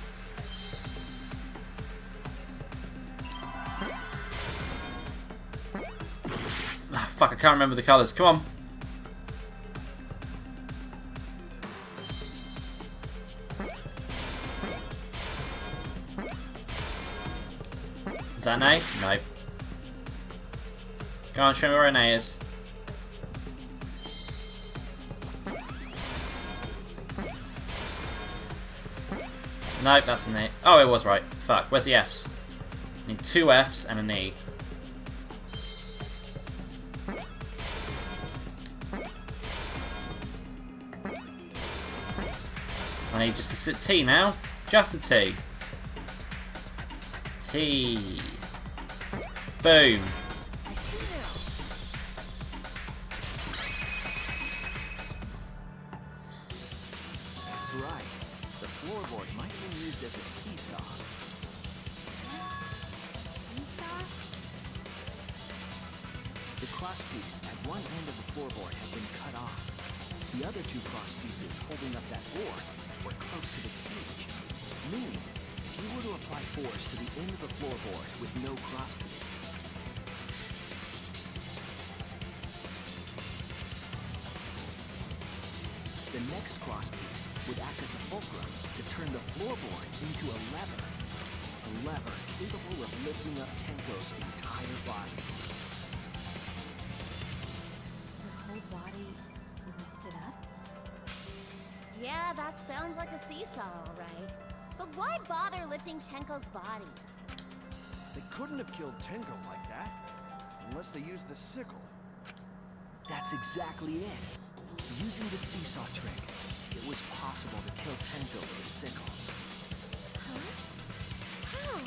Ah, fuck, I can't remember the colours, come on. Is that an A? Nope. Go on, show me where an A is. Nope, that's an E. Oh, it was right. Fuck, where's the F's? I need two F's and an E. I need just a T now. Just a T. T. Boom. That's right. The floorboard might have been used as a seesaw. Seesaw? The crosspiece at one end of the floorboard had been cut off. The other two crosspieces holding up that board were close to the cage. Meaning, if you were to apply force to the end of the floorboard with no crosspiece, the next crosspiece would act as a fulcrum to turn the floorboard into a lever. A lever capable of lifting up Tenko's entire body. Her whole body lifted up? Yeah, Yeah, that sounds like a seesaw, all right. But why bother lifting Tenko's body? They couldn't have killed Tenko like that. Unless they used the sickle. That's exactly it. Using the seesaw trick, it was possible to kill Tenko with a sickle. Huh? How?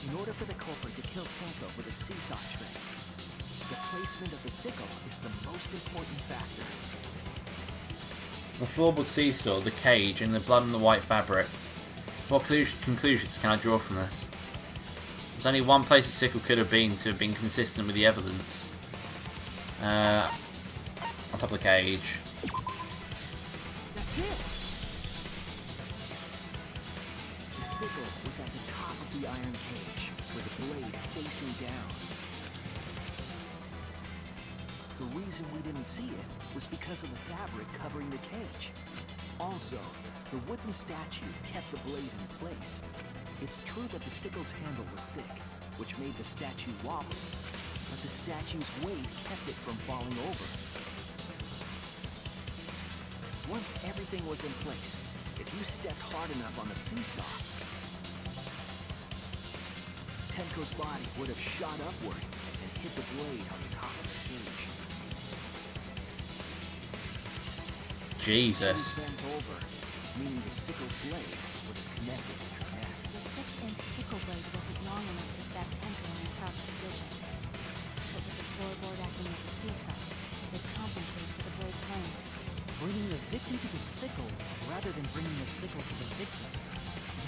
In order for the culprit to kill Tenko with a seesaw trick, the placement of the sickle is the most important factor. The floorboard seesaw, the cage, and the blood on the white fabric. What conclusions can I draw from this? There's only one place the sickle could have been to have been consistent with the evidence. On top of the cage. That's it! The sickle was at the top of the iron cage, with the blade facing down. The reason we didn't see it was because of the fabric covering the cage. Also, the wooden statue kept the blade in place. It's true that the sickle's handle was thick, which made the statue wobble, but the statue's weight kept it from falling over. Once everything was in place, if you stepped hard enough on the seesaw, Tenko's body would have shot upward and hit the blade on the top of the cage. Jesus. She bent over, meaning the sickle's blade would have connected with her neck. The 6-inch sickle blade wasn't long enough to stab Tenko in a crouched position. But with the floorboard acting as a seesaw, it compensated for the blade's length. Bringing the victim to the sickle rather than bringing the sickle to the victim.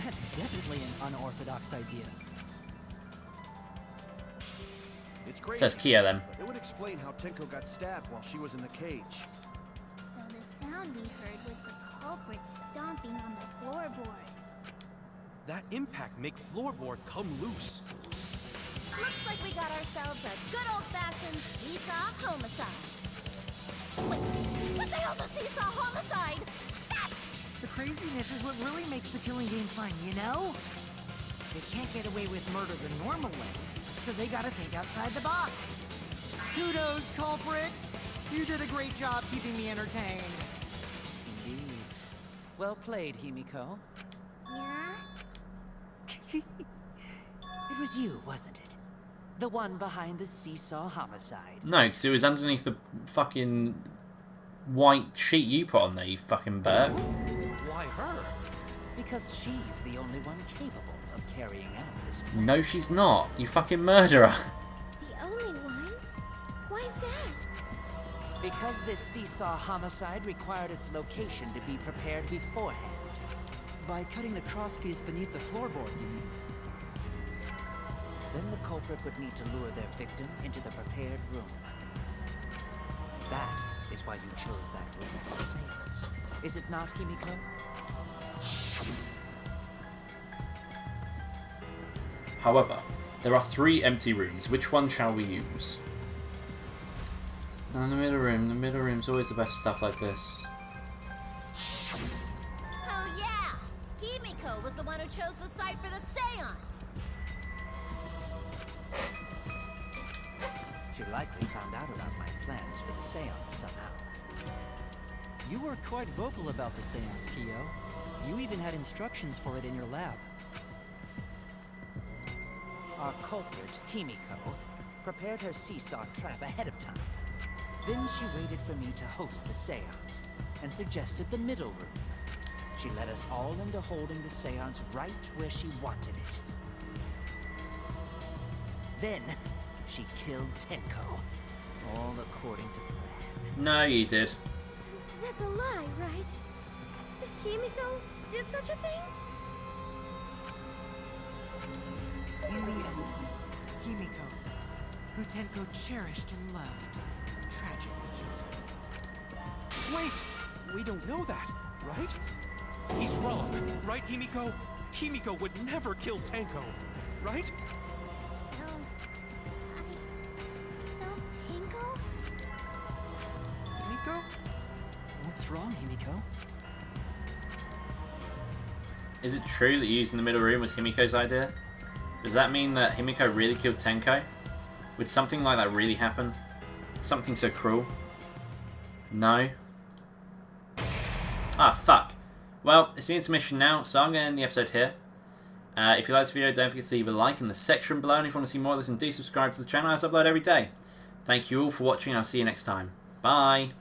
That's definitely an unorthodox idea. It's crazy. Says Kia then. But it would explain how Tenko got stabbed while she was in the cage. So the sound we heard was the culprit stomping on the floorboard. That impact make floorboard come loose. Looks like we got ourselves a good old-fashioned seesaw homicide. Wait, what the hell's a seesaw homicide? The craziness is what really makes the killing game fun, you know? They can't get away with murder the normal way, so they gotta think outside the box. Kudos, culprits! You did a great job keeping me entertained. Indeed. Well played, Himiko. Yeah? It was you, wasn't it? The one behind the seesaw homicide. No, because it was underneath the fucking white sheet you put on there, you fucking Burke. Why her? Because she's the only one capable of carrying out this plan. No, she's not. You fucking murderer. The only one? Why is that? Because this seesaw homicide required its location to be prepared beforehand. By cutting the crosspiece beneath the floorboard, you mean? Then the culprit would need to lure their victim into the prepared room. That is why you chose that room for the seance. Is it not, Himiko? However, there are 3 empty rooms. Which one shall we use? The middle room. The middle room's always the best for stuff like this. Oh yeah! Himiko was the one who chose the site for the seance! She likely found out about my plans for the seance somehow. You were quite vocal about the seance, Kyo. You even had instructions for it in your lab. Our culprit, Himiko, prepared her seesaw trap ahead of time. Then she waited for me to host the seance, and suggested the middle room. She led us all into holding the seance right where she wanted it. Then, she killed Tenko, all according to plan. No, you did. That's a lie, right? Himiko did such a thing? In the end, Himiko, who Tenko cherished and loved, tragically killed her. Wait! We don't know that, right? He's wrong, right, Himiko? Himiko would never kill Tenko, right? No, Tenko? Himiko? What's wrong, Himiko? Is it true that using the middle room was Himiko's idea? Does that mean that Himiko really killed Tenko? Would something like that really happen? Something so cruel? No? Ah, fuck. Well, it's the intermission now, so I'm going to end the episode here. If you like this video, don't forget to leave a like in the section below, and if you want to see more of this, and do subscribe to the channel as I upload every day. Thank you all for watching, I'll see you next time. Bye!